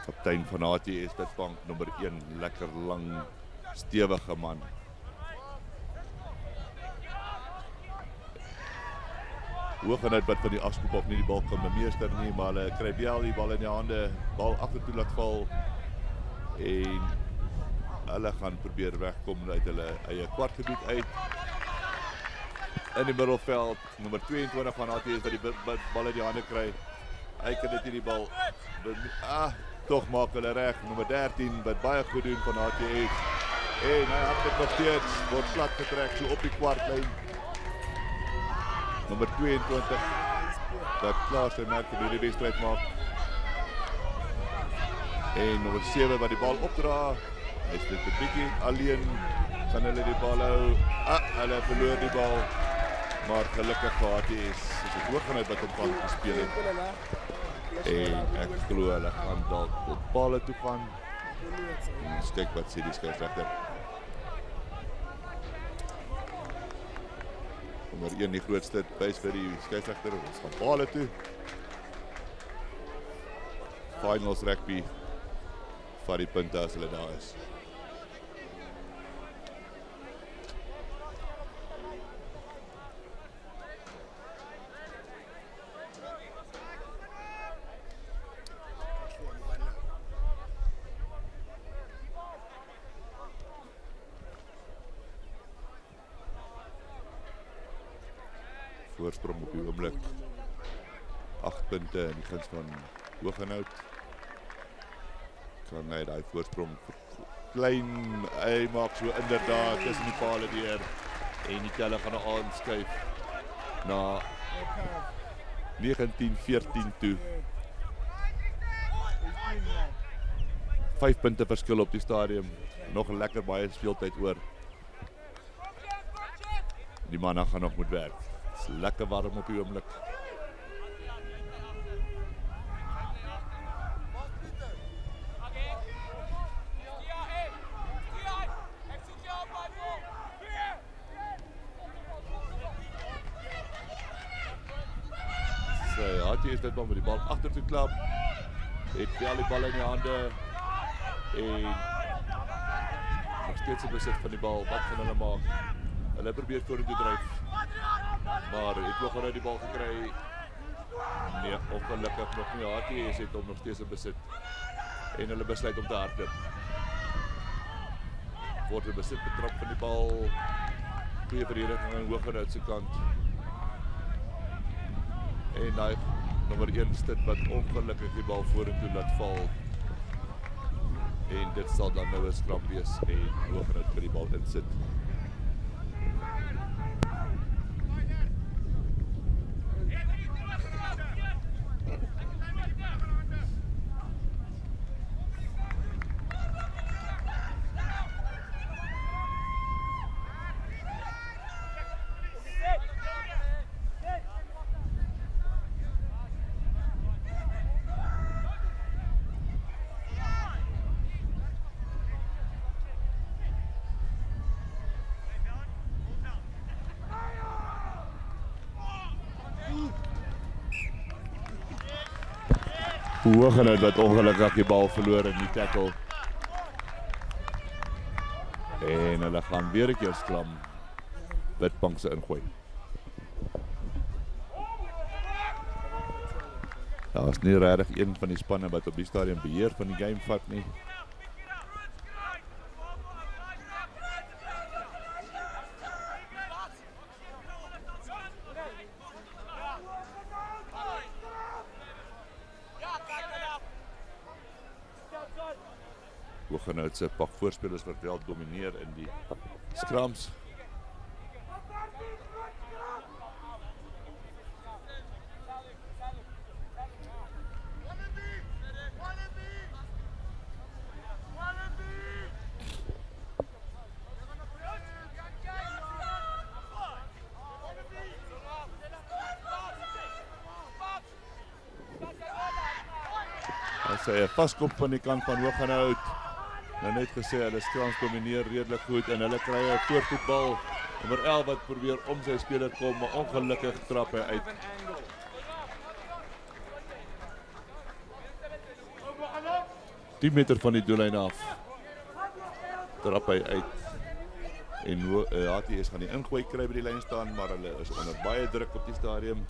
Kaptein van ATS Witbank, nommer 1, lekker lang, stewige man. Hooggerhout wat van die afskop af nie die bal kan bemeester nie, maar hulle kry wel die bal in die hande, bal agtertoe laat val en hulle gaan probeer wegkom uit hulle eie kwartgebied uit. In die middelveld, nommer 22 van ATS wat die bal in die hande kry. Hy kan dit hierdie bal tog maak hulle reg, nommer 13 wat baie goed doen van ATS. En hy het dit nog steeds, word plat getrek so op die kwartlyn. Nommer 22 wat klaar sy merk in die wedstryd maak. En nommer 7 wat die bal opdra. Hy is dit 'n bietjie alleen, gaan hulle die bal hou. Hulle verloor die bal. Maar gelukkig vir ATS is dit Hooggerhout wat op kant gespeel het. En ek glo hulle gaan dalk op pale toe gaan. Ons kyk wat sê die skeieregter. Nommer 1 die grootste wys vir die skeieregter, ons gaan pale toe. Finals rugby vat die punte as hulle daar is. voorsprong op die oomblik. 8 punte in die guns van Hoogenout. Kan hy daai voorsprong klein, hy maak so inderdaad tussen die pale deur en die teller gaan aanskuif na 19-14 toe. 5 punte verskil op die stadium. Nog lekker baie speeltyd oor. Die manne gaan nog moet werk. Het is lekker warm op die oomblik. Hati is dit maar met die bal agter toe klap. Het wel die bal in die hande en nog steeds 'n besit van die bal. Wat gaan hulle maak? Hulle probeer vorentoe dryf. Maar het nog nou die bal gekry. Nee, ongelukkig nog nie. Hati is het om nog steeds 'n besit. En hulle besluit om te hardloop. Word 'n besit betrap van die bal. Goeie verdediging aan Hoogenout se kant. En daai nommer 1 stit wat ongelukkig die bal vorentoe laat val. En dit sal dan nou 'n skrap wees en Hoogenout by die bal insit. Hoogenout wat ongelukkig die bal verloor in die tackle. En hulle gaan weer 'n keer skram. Witbank se ingooi. Daar is nie regtig een van die spanne wat op die stadium beheer van die game vat nie. Hoogenout se pak voorspelers wat wel domineer in die scrums. As hy 'n vaskop van die kant van Hoogenout. Nou net gesê, hulle scrums domineer redelik goed en hulle kry 'n voorvoetbal. Nommer 11 wat probeer om sy speler kom, maar ongelukkig trap hy uit. Die meter van die doellyn af. Trap hy uit. En Hati is gaan die ingooi kry by die lyn staan, maar hulle is onder baie druk op die stadium.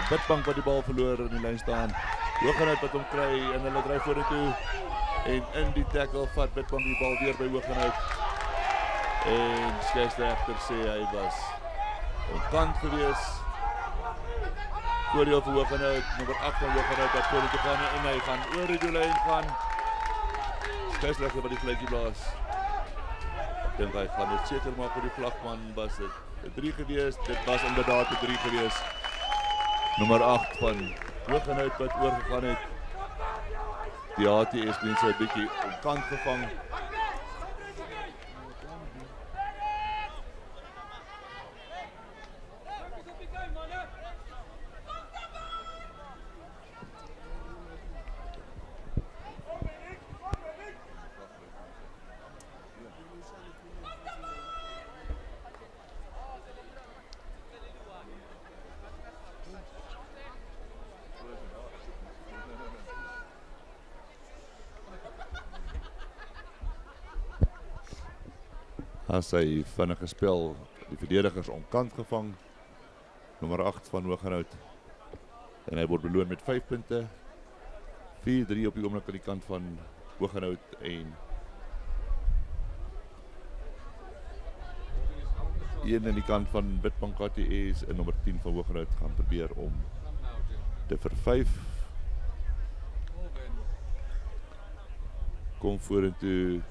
Witbank wat die bal verloor in die lyn staan. Hoogenout wat hom kry en hulle dryf vorentoe. En in die tackle vat Witbank die bal weer by Hoogenout. En skeieregter sê hy was onkant gewees. Voordeel vir Hoogenout, nommer 8 van Hoogenout wat vorentoe gaan en hy gaan oor die doellyn gaan. Skeieregter wat die fluitjie blaas. Ek dink hy gaan dit seker maak vir die vlagman. Was dit 'n 3 gewees? Dit was inderdaad 'n 3 gewees. Nommer 8 van Hoogenout wat oorgegaan het. Die HTS mense 'n bietjie op kant gevang. As hy vinnige spel, die verdedigers omkant gevang. Nommer 8 van Hoogenout. En hy word beloon met 5 punte. 4-3 op die oomblik aan die kant van Hoogenoud en 1 aan die kant van Witbank KTS en nommer 10 van Hoogenoud gaan probeer om te vervyf. Kom vorentoe,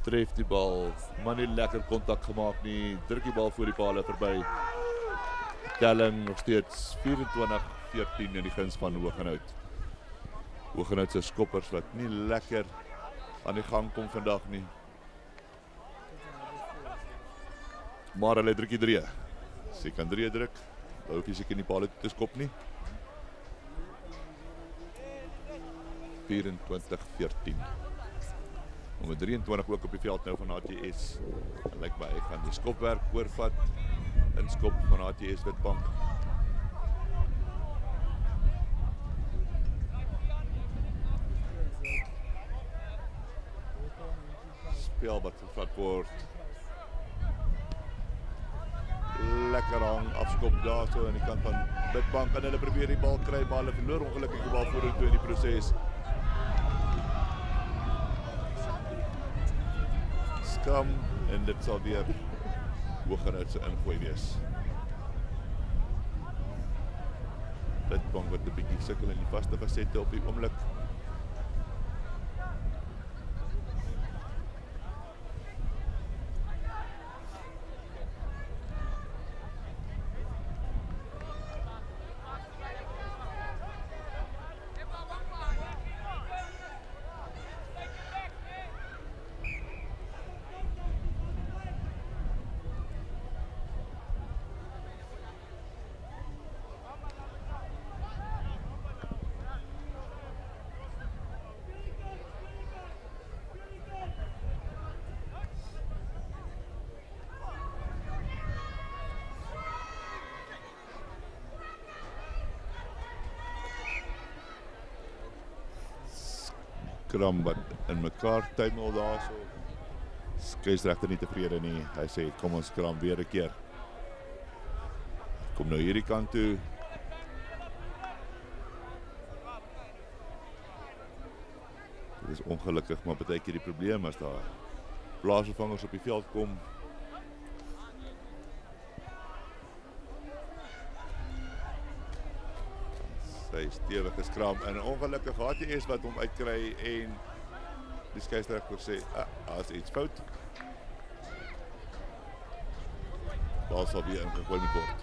tref die bal, maar nie lekker kontak gemaak nie, druk die bal voor die pale verby. Telling nog steeds 24-14 in die guns van Hoogenoud. Hoogenoud se skoppers wat nie lekker aan die gang kom vandag nie. Maar hulle druk die 3. As jy kan 3 druk, dan hoef jy seker nie pale te skop nie. 24-14. Nommer 23 ook op die veld nou van HTS. En lyk my hy gaan die skopwerk oorvat. Inskop van HTS Witbank. Spel wat vervat word. Lekker hang, afskop daar so aan die kant van Witbank en hulle probeer die bal kry, maar hulle verloor ongelukkig die bal vorentoe in die proses. Skram en dit sal weer Hoogenoud se ingooi wees. Witbank wat 'n bietjie sukkel in die vaste fasette op die oomblik. Skram wat in mekaar tuimel daar so. Skeieregter nie tevrede nie. Hy sê kom ons skram weer 'n keer. Kom nou hierdie kant toe. Dit is ongelukkig, maar baie keer die probleem as daar plaasvervangers op die veld kom. Sy stewige skram en ongelukkig HTS wat hom uitkry en die skeieregter sê, as iets fout. Bal sal weer ingegooi moet word.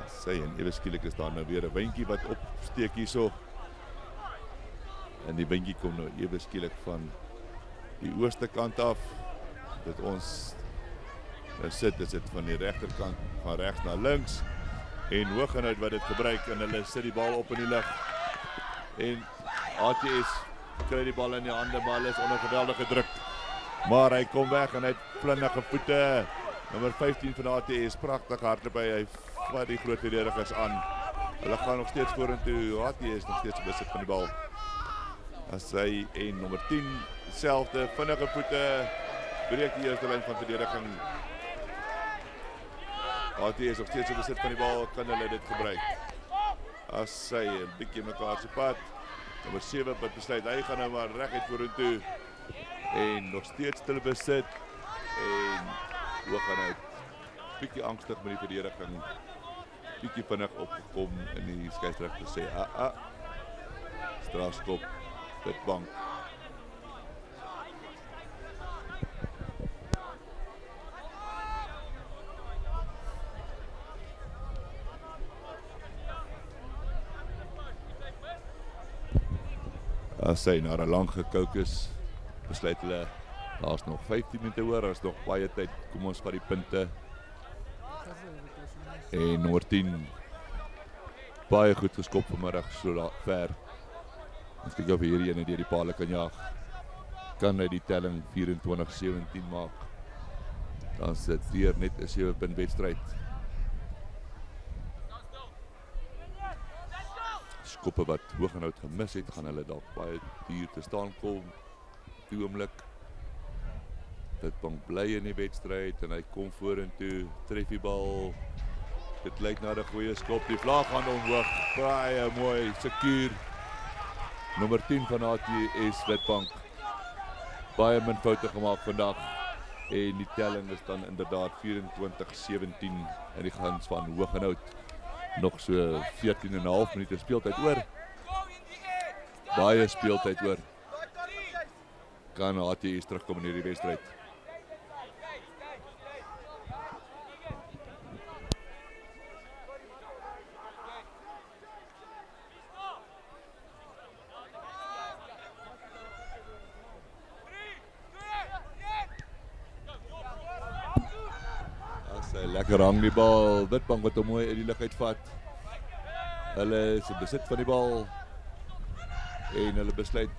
Sy en ewe skielik is daar nou weer 'n windjie wat opsteek hierso. En die windjie kom nou ewe skielik van die ooste kant af. Dat ons sit, is dit van die regterkant, van regs na links. En Hoogenoud wat dit gebruik en hulle sit die bal op in die lug. En HTS kry die bal in die hande, maar hulle is onder geweldige druk. Maar hy kom weg en hy het vinnige voete. Nommer 15 van HTS, pragtig hardloop hy vat die groot verdedigers aan. Hulle gaan nog steeds vorentoe, HTS nog steeds besit van die bal. As hy en nommer 10, selfde vinnige voete. Breek die eerste lyn van verdediging. HTS nog steeds besit van die bal, kan hulle dit gebruik. As sy 'n bietjie mekaar se pad. Nommer 7 wat besluit, hy gaan nou maar reguit vorentoe. En nog steeds stil besit. En Hoogenoud bietjie angstig met die verdediging. Bietjie vinnig opgekom en die skeieregter sê, strafskop, Witbank. As sy na 'n lang gekook is, besluit hulle, daar's nog 15 minute oor, daar's nog baie tyd, kom ons vat die punte. En nommer 10, baie goed geskop vanmiddag, so daar ver. Ons kyk of hierdie ene deur die pale kan jaag. Kan hy die telling 24-17 maak. Dan sit weer net 'n 7-punt wedstryd. Skoppe wat Hoogenoud gemis het, gaan hulle dalk baie duur te staan kom. Die oomblik. Witbank bly in die wedstryd en hy kom vorentoe, tref die bal. Dit lyk na 'n goeie skop. Die vlag gaan omhoog. Baie mooi, sekuur. Nommer 10 van ATS Witbank. Baie min foute gemaak vandag. En die telling is dan inderdaad 24-17 in die guns van Hooghenhout. Nog so 14,5 minute speeltyd oor. Baie speeltyd oor. Kan ATS terugkom in hierdie wedstryd. Lekker hang die bal, Witbank wat hom mooi uit die lug uitvat. Hulle is in besit van die bal. En hulle besluit,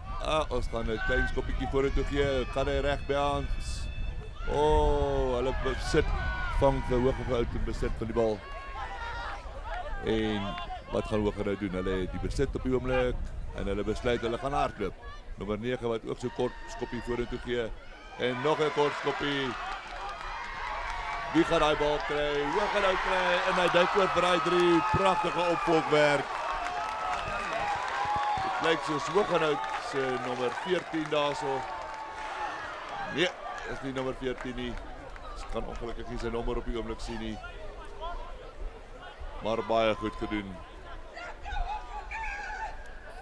ons gaan 'n klein skoppietjie vorentoe gee. Kan hy reg by ons? Hulle besit vang vir Hooghenhout in besit van die bal. En wat gaan Hooghenhout doen? Hulle het die besit op die oomblik en hulle besluit hulle gaan hardloop. Nommer 9 wat ook so kort skoppie vorentoe gee. En nog 'n kort skoppie. Wie gaan daai bal kry? Hooghenhout kry en hy duik oor braai 3. Pragtige opvolgwerk. Dit lyk soos Hooghenhout se nommer 14 daarso. Nee, is nie nommer 14 nie. Ek kan ongelukkig nie sy nommer op die oomblik sien nie. Maar baie goed gedoen.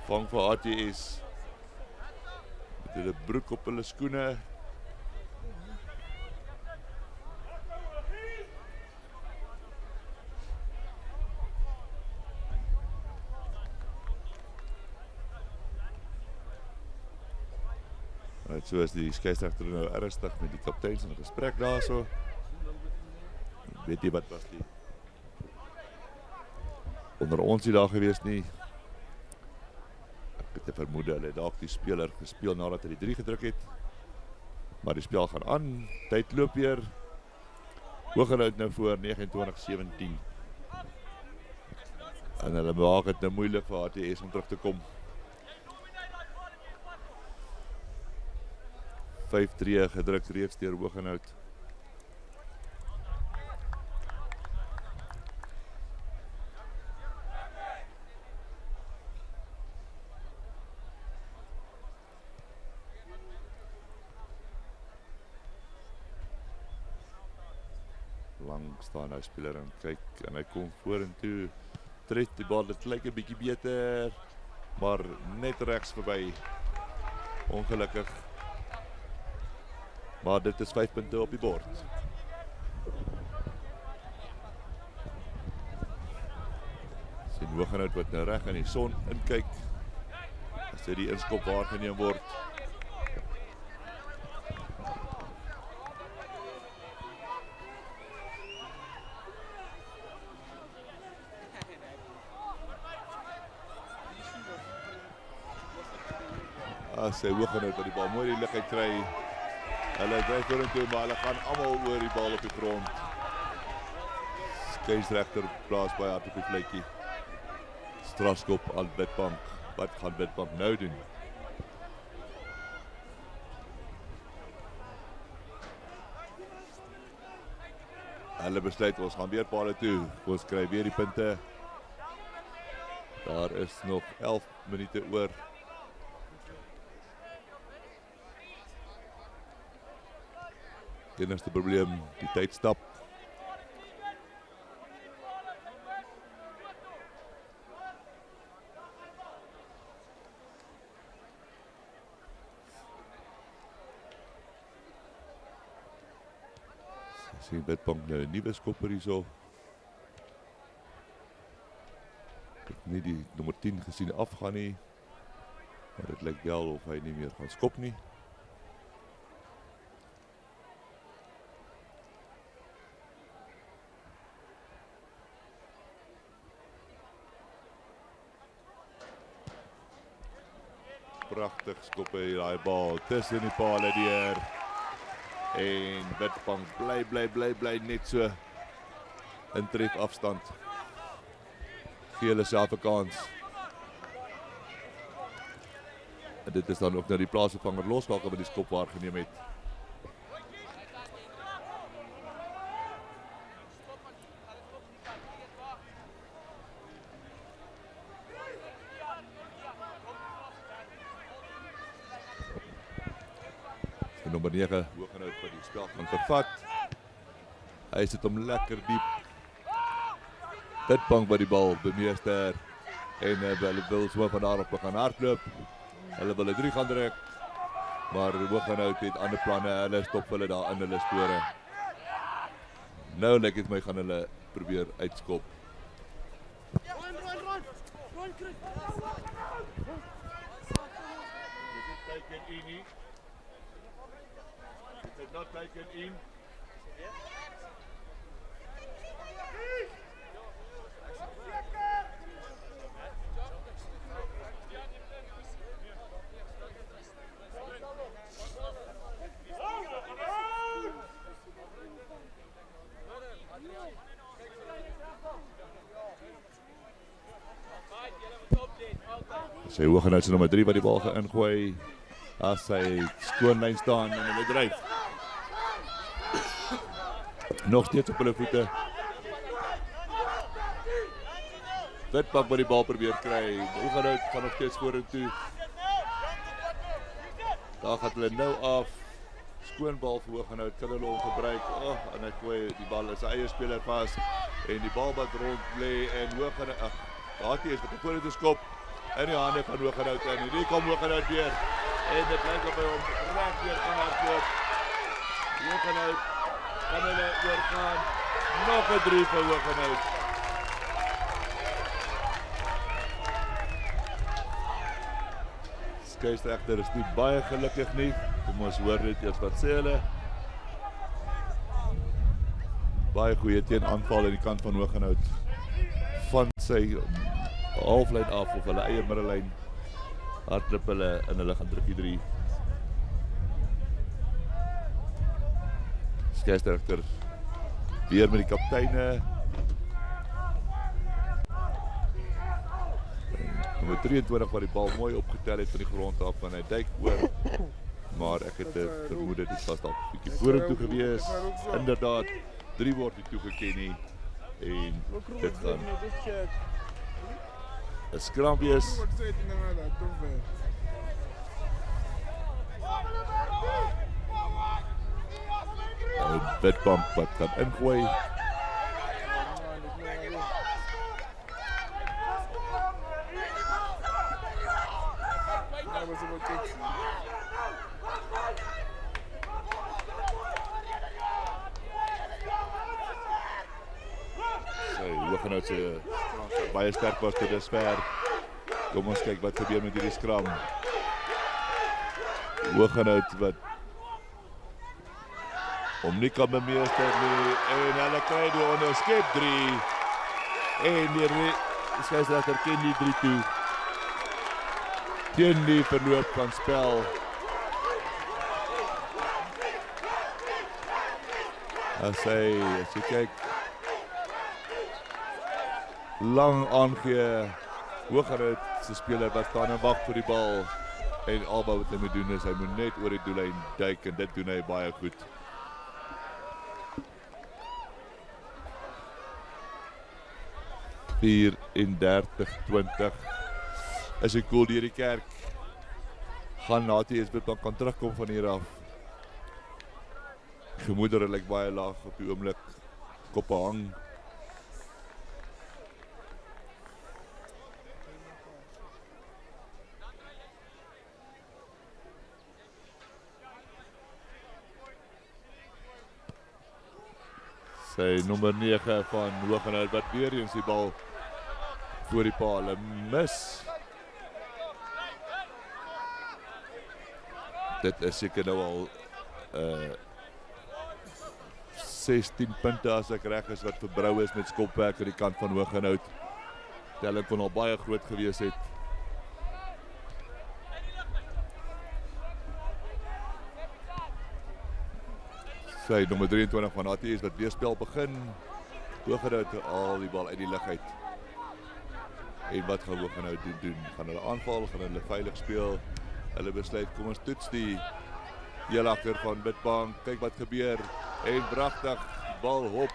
Vang vir ATS. Met hulle broek op hulle skoene. So is die skeieregter nou ernstig met die kapteins in gesprek daarso. Weet jy wat was die onder ons nie daar gewees nie. Ek het 'n vermoede hulle het dalk die speler gespeel nadat hy die 3 gedruk het. Maar die spel gaan aan. Tyd loop weer. Hooghenhout nou voor 29-17. En hulle maak dit nou moeilik vir ATS om terug te kom. 5-3 gedruk reeds deur Hooghenhout. Lang staan hy speler en kyk en hy kom vorentoe. Tref die bal, dit lyk 'n bietjie beter, maar net regs verby. Ongelukkig. Maar dit is 5 punte op die bord. Sien Hooghenhout wat nou reg in die son inkyk. As dit die inskop waargeneem word. As hy Hooghenhout wat die bal mooi die lug uit kry. Hulle dryf vorentoe, maar hulle gaan almal oor die bal op die grond. Skeieregter plaas baie hard op die vletjie. Strafskop aan Witbank. Wat gaan Witbank nou doen? Hulle besluit ons gaan weer paal toe. Ons kry weer die punte. Daar is nog 11 minute oor. Die enigste probleem, die tyd stap. Sien Witbank nou 'n nuwe skopper hierso. Ek het nie die nommer 10 gesien afgaan nie. Maar dit lyk wel of hy nie meer gaan skop nie. Pragtig skop hy daai bal tussen die palle deur. En Witbank bly net so in tref afstand. Gee hulle self 'n kans. En dit is dan ook nou die plaasvervanger Loskakel wat die skop waargeneem het. Nommer 9 Hoogenout wat die spel gaan vervat. Hy sit hom lekker diep. Witbank by die bal bemeester. En hulle wil so van daar op gaan hardloop. Hulle wil 'n 3 gaan druk. Maar Hoogenout het ander planne. Hulle stop hulle daar in hulle spore. Nou lyk dit my gaan hulle probeer uitskop. Not taken in. Sy Hoogenout se nommer 3 wat die bal ingooi. As hy skoonlyn staan en hulle dryf. Nog steeds op hulle voete. Witbank wat die bal probeer kry. Hoogenout gaan nog steeds vorentoe. Daar gaan hulle nou af. Skoon bal vir Hoogenout. Kan hulle hom gebruik. En hy gooi die bal is sy eie speler vas. En die bal wat rond lê en Hoogenout. Daar is wat 'n vorentoe skop. In die hande van Hoogenout en hier kom Hoogenout weer. En dit lyk op hom reg weer gaan hardloop. Hoogenout kan hulle oorgaan. Nog 'n 3 vir Hoogenout. Skeieregter is nie baie gelukkig nie. Kom ons hoor net eers wat sê hulle. Baie goeie teenaanval aan die kant van Hoogenout. Van sy halflyn af of hulle eie middellyn. Hardloop hulle en hulle gaan drukkie 3. Skeieregter weer met die kapteine. Nommer 23 wat die bal mooi opgetel het van die grond af en hy duik oor. Maar ek het vermoed dit was dalk 'n bietjie vorentoe gewees. Inderdaad, 3 word nie toegeken nie. En dit gaan 'n skram wees. En Witbank wat kan ingooi. Hoogenout se baie sterk was tot dusver. Kom ons kyk wat gebeur met hierdie skram. Hoogenout wat om nie kan bemeester nie en hulle kry die onderskep 3 en die skeieregter ken die 3 toe teen die verloop van spel. As jy kyk lang aangee Hoogenout se speler wat staan en wag vir die bal en al wat hy moet doen is hy moet net oor die doellyn duik en dit doen hy baie goed. Hier in 30-20 is 'n goal deur die kerk. Gaan Natie Witbank kan terugkom van hier af. Gemoedere lyk baie laag op die oomblik. Koppe hang. Sy nommer 9 van Hoogenout wat weer eens die bal voor die paal mis. Dit is seker nou al 16 punte as ek reg is wat verbrou is met skopwerk aan die kant van Hoogenout. Telling kon al baie groot gewees het. Sy nommer 23 van ATS wat weer spel begin. Hoogenout al die bal uit die lug uit. En wat gaan Hoogenout doen? Gaan hulle aanval, gaan hulle veilig speel? Hulle besluit kom ons toets die heel agter van Witbank. Kyk wat gebeur. En pragtig bal hop.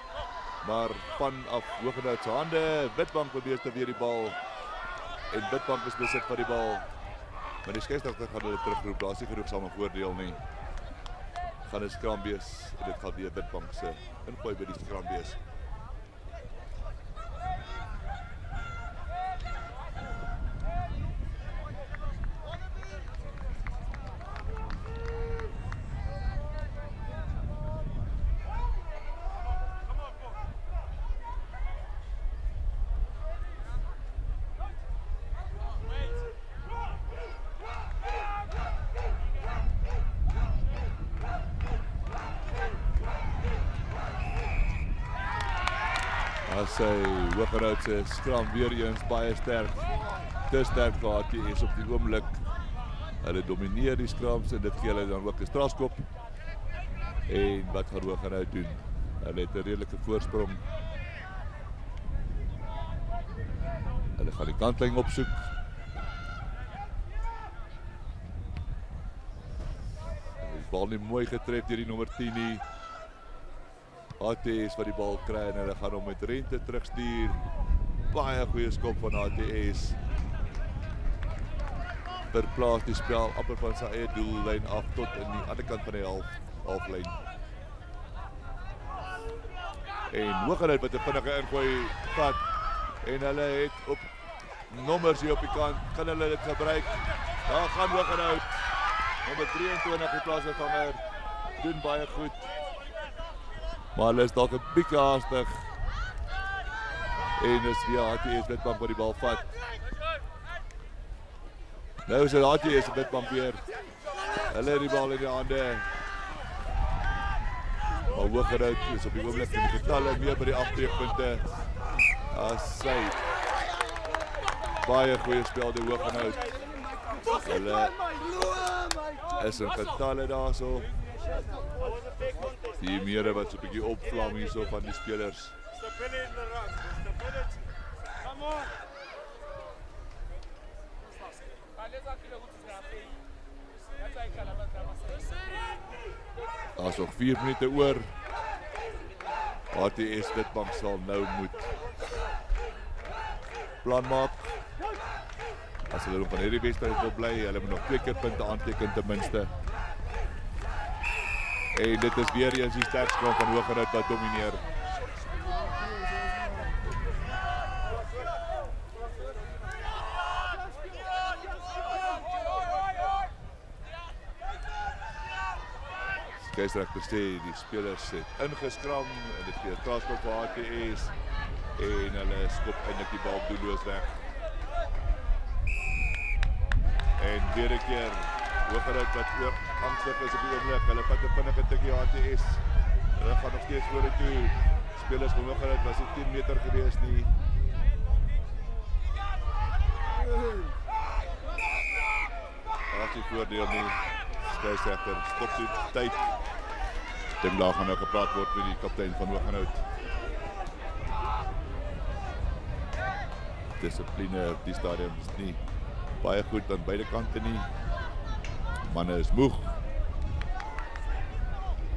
Maar vanaf Hoogenout se hande. Witbank probeer weer die bal. En Witbank is besit van die bal. Maar die skeieregter gaan hulle terugroep. Daar is nie genoeg same voordeel nie. gaan 'n skram wees en dit gaan weer Witbank se ingooi by die skram wees. As hy Hooggerhout se skram weer eens baie sterk, te sterk vir HTS op die oomblik. Hulle domineer die skrams en dit gee hulle dan ook 'n strafskop. En wat gaan Hooggerhout doen? Hulle het 'n redelike voorsprong. Hulle gaan die kantlyn opsoek. Die bal nie mooi getref deur die nommer 10 nie. ATS wat die bal kry en hulle gaan hom met rente terugstuur. Baie goeie skop van ATS. Verplaas die spel amper van sy eie doellyn af tot in die ander kant van die halflyn. En Hooggerhout wat 'n vinnige ingooi vat en hulle het op nommers hier op die kant, kan hulle dit gebruik. Daar gaan Hooggerhout. Nommer 23 die plaasvervanger doen baie goed. Maar hulle is dalk 'n bietjie haastig. En is weer HTS Witbank wat die bal vat. Nou is dit HTS Witbank weer. Hulle het die bal in die hande. Maar Hooggerhout is op die oomblik in die getalle meer by die afbreekpunte as sy. Baie goeie spel die Hooggerhout. Hulle is in getalle daarso. Die mere wat so 'n bietjie opvlam hierso van die spelers. Daar's nog 4 minute oor. HTS Witbank sal nou moet plan maak. As hulle van hierdie wedstryd wil bly, hulle moet nog 2 keer punte aanteken ten minste. En dit is weer eens die sterk skram van Hooggerhout wat domineer. Skeieregter sê die spelers het ingeskram en dit gee 'n strafskop vir HTS en hulle skop eintlik die bal doelloos weg. En weer 'n keer Hooggerhout wat ook angstig is op die oomblik. Hulle vat 'n vinnige tikkie HTS. Hulle gaan nog steeds vorentoe. Spelers van Hooggerhout was nie 10 meter gewees nie. Daar is die voordeel nie. Skeieregter stop die tyd. Dink daar gaan nou gepraat word met die kaptein van Hooggerhout. Dissipline op die stadium is nie baie goed aan beide kante nie. Manne is moeg.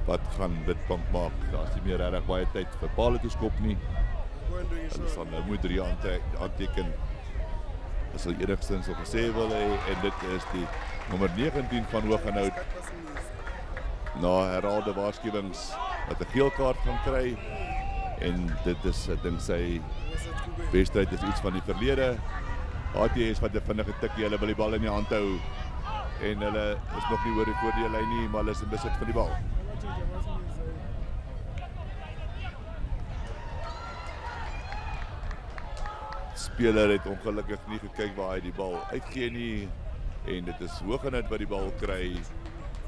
Wat gaan Witbank maak? Daar is nie meer regtig baie tyd vir paal te skop nie. Hulle sal nou moet 3 aanteken. As hulle enigstens op gesê wil hê en dit is die nommer 19 van Hooggerhout. Na herhaalde waarskuwings wat 'n geel kaart gaan kry en dit is ek dink sy wedstryd is iets van die verlede. HTS wat 'n vinnige tikkie, hulle wil die bal in die hand hou en hulle is nog nie oor die voordeellyn nie, maar hulle is in besit van die bal. Speler het ongelukkig nie gekyk waar hy die bal uitgee nie en dit is Hooggerhout wat die bal kry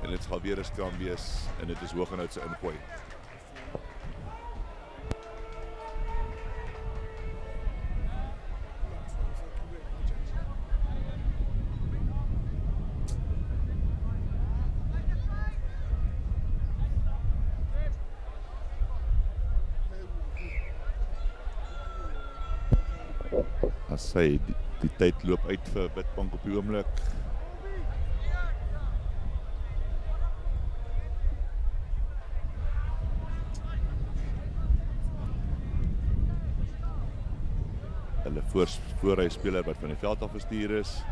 en dit gaan weer 'n skram wees en dit is Hooggerhout se ingooi. As hy die tyd loop uit vir Witbank op die oomblik. Hulle voorry speler wat van die veld af gestuur is.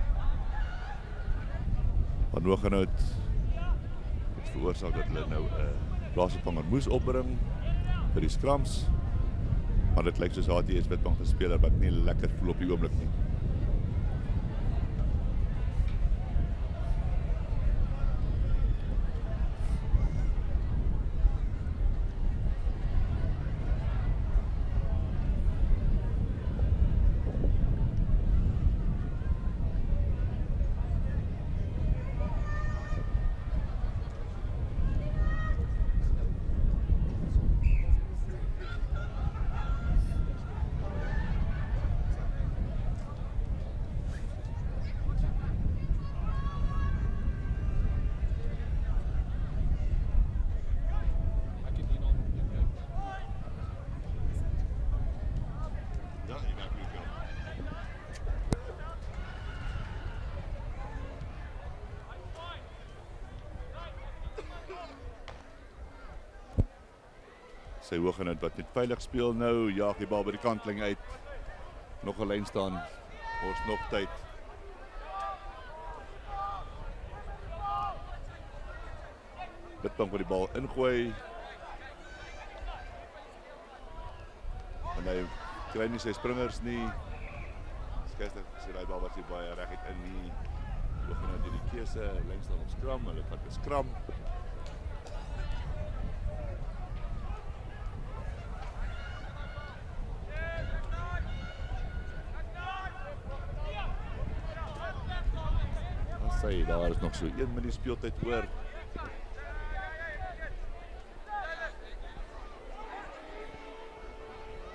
Van Hooggerhout veroorsaak dat hulle nou 'n plaasvervanger moes opbring vir die scrums. Maar dit lyk soos HTS Witbank 'n speler wat nie lekker voel op die oomblik nie. Sy Hoogenout wat net veilig speel nou, jaag die bal by die kantlyn uit. Nog 'n lyn staan, ons nog tyd. Witbank wat die bal ingooi. En hy kry nie sy springers nie. Skeiersrechter sê die bal was hier baie reguit in nie. Hoogenout die keuse, lyn staan op skram, hulle vat 'n skram. Daar is nog so 1 minuut speeltyd oor.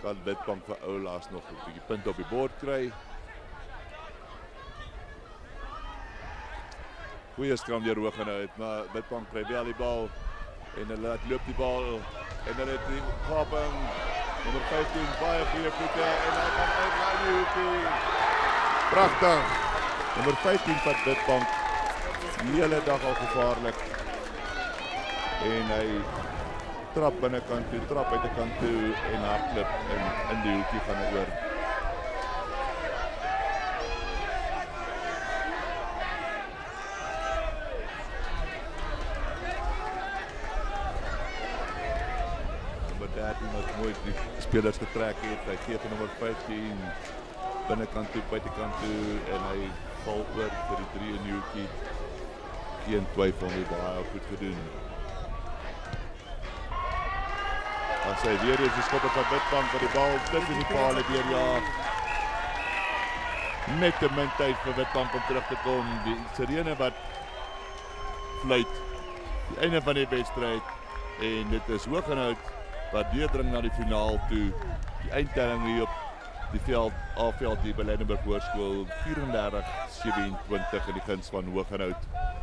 Kan Witbank vir Oulaas nog 'n bietjie punte op die bord kry. Goeie skram deur Hoogenout, maar Witbank kry wel die bal en hulle laat loop die bal en hulle het die kaping. Nommer 15 baie goeie voete en hy gaan uit na die hoekie. Pragtig. Nommer 15 van Witbank. Die hele dag al gevaarlik. En hy trap binnekant toe, trap uit die kant toe en hardloop in die hoekie gaan hy oor. Nommer 13 wat mooi die spelers getrek het. Hy gee vir nommer 15 binnekant toe, buitekant toe en hy val oor vir die 3 in die hoekie. Geen twyfel nie, baie goed gedoen. As hy weer eens die skoppe van Witbank wat die bal dit in die paal deurjaag. Net te min tyd vir Witbank om terug te kom. Die sirene wat fluit. Die einde van die wedstryd. En dit is Hoogenout wat deurdring na die finaal toe. Die eindtelling hier op die veld, A-veld hier by Lydenburg Hoërskool 34-27 in die guns van Hoogenout.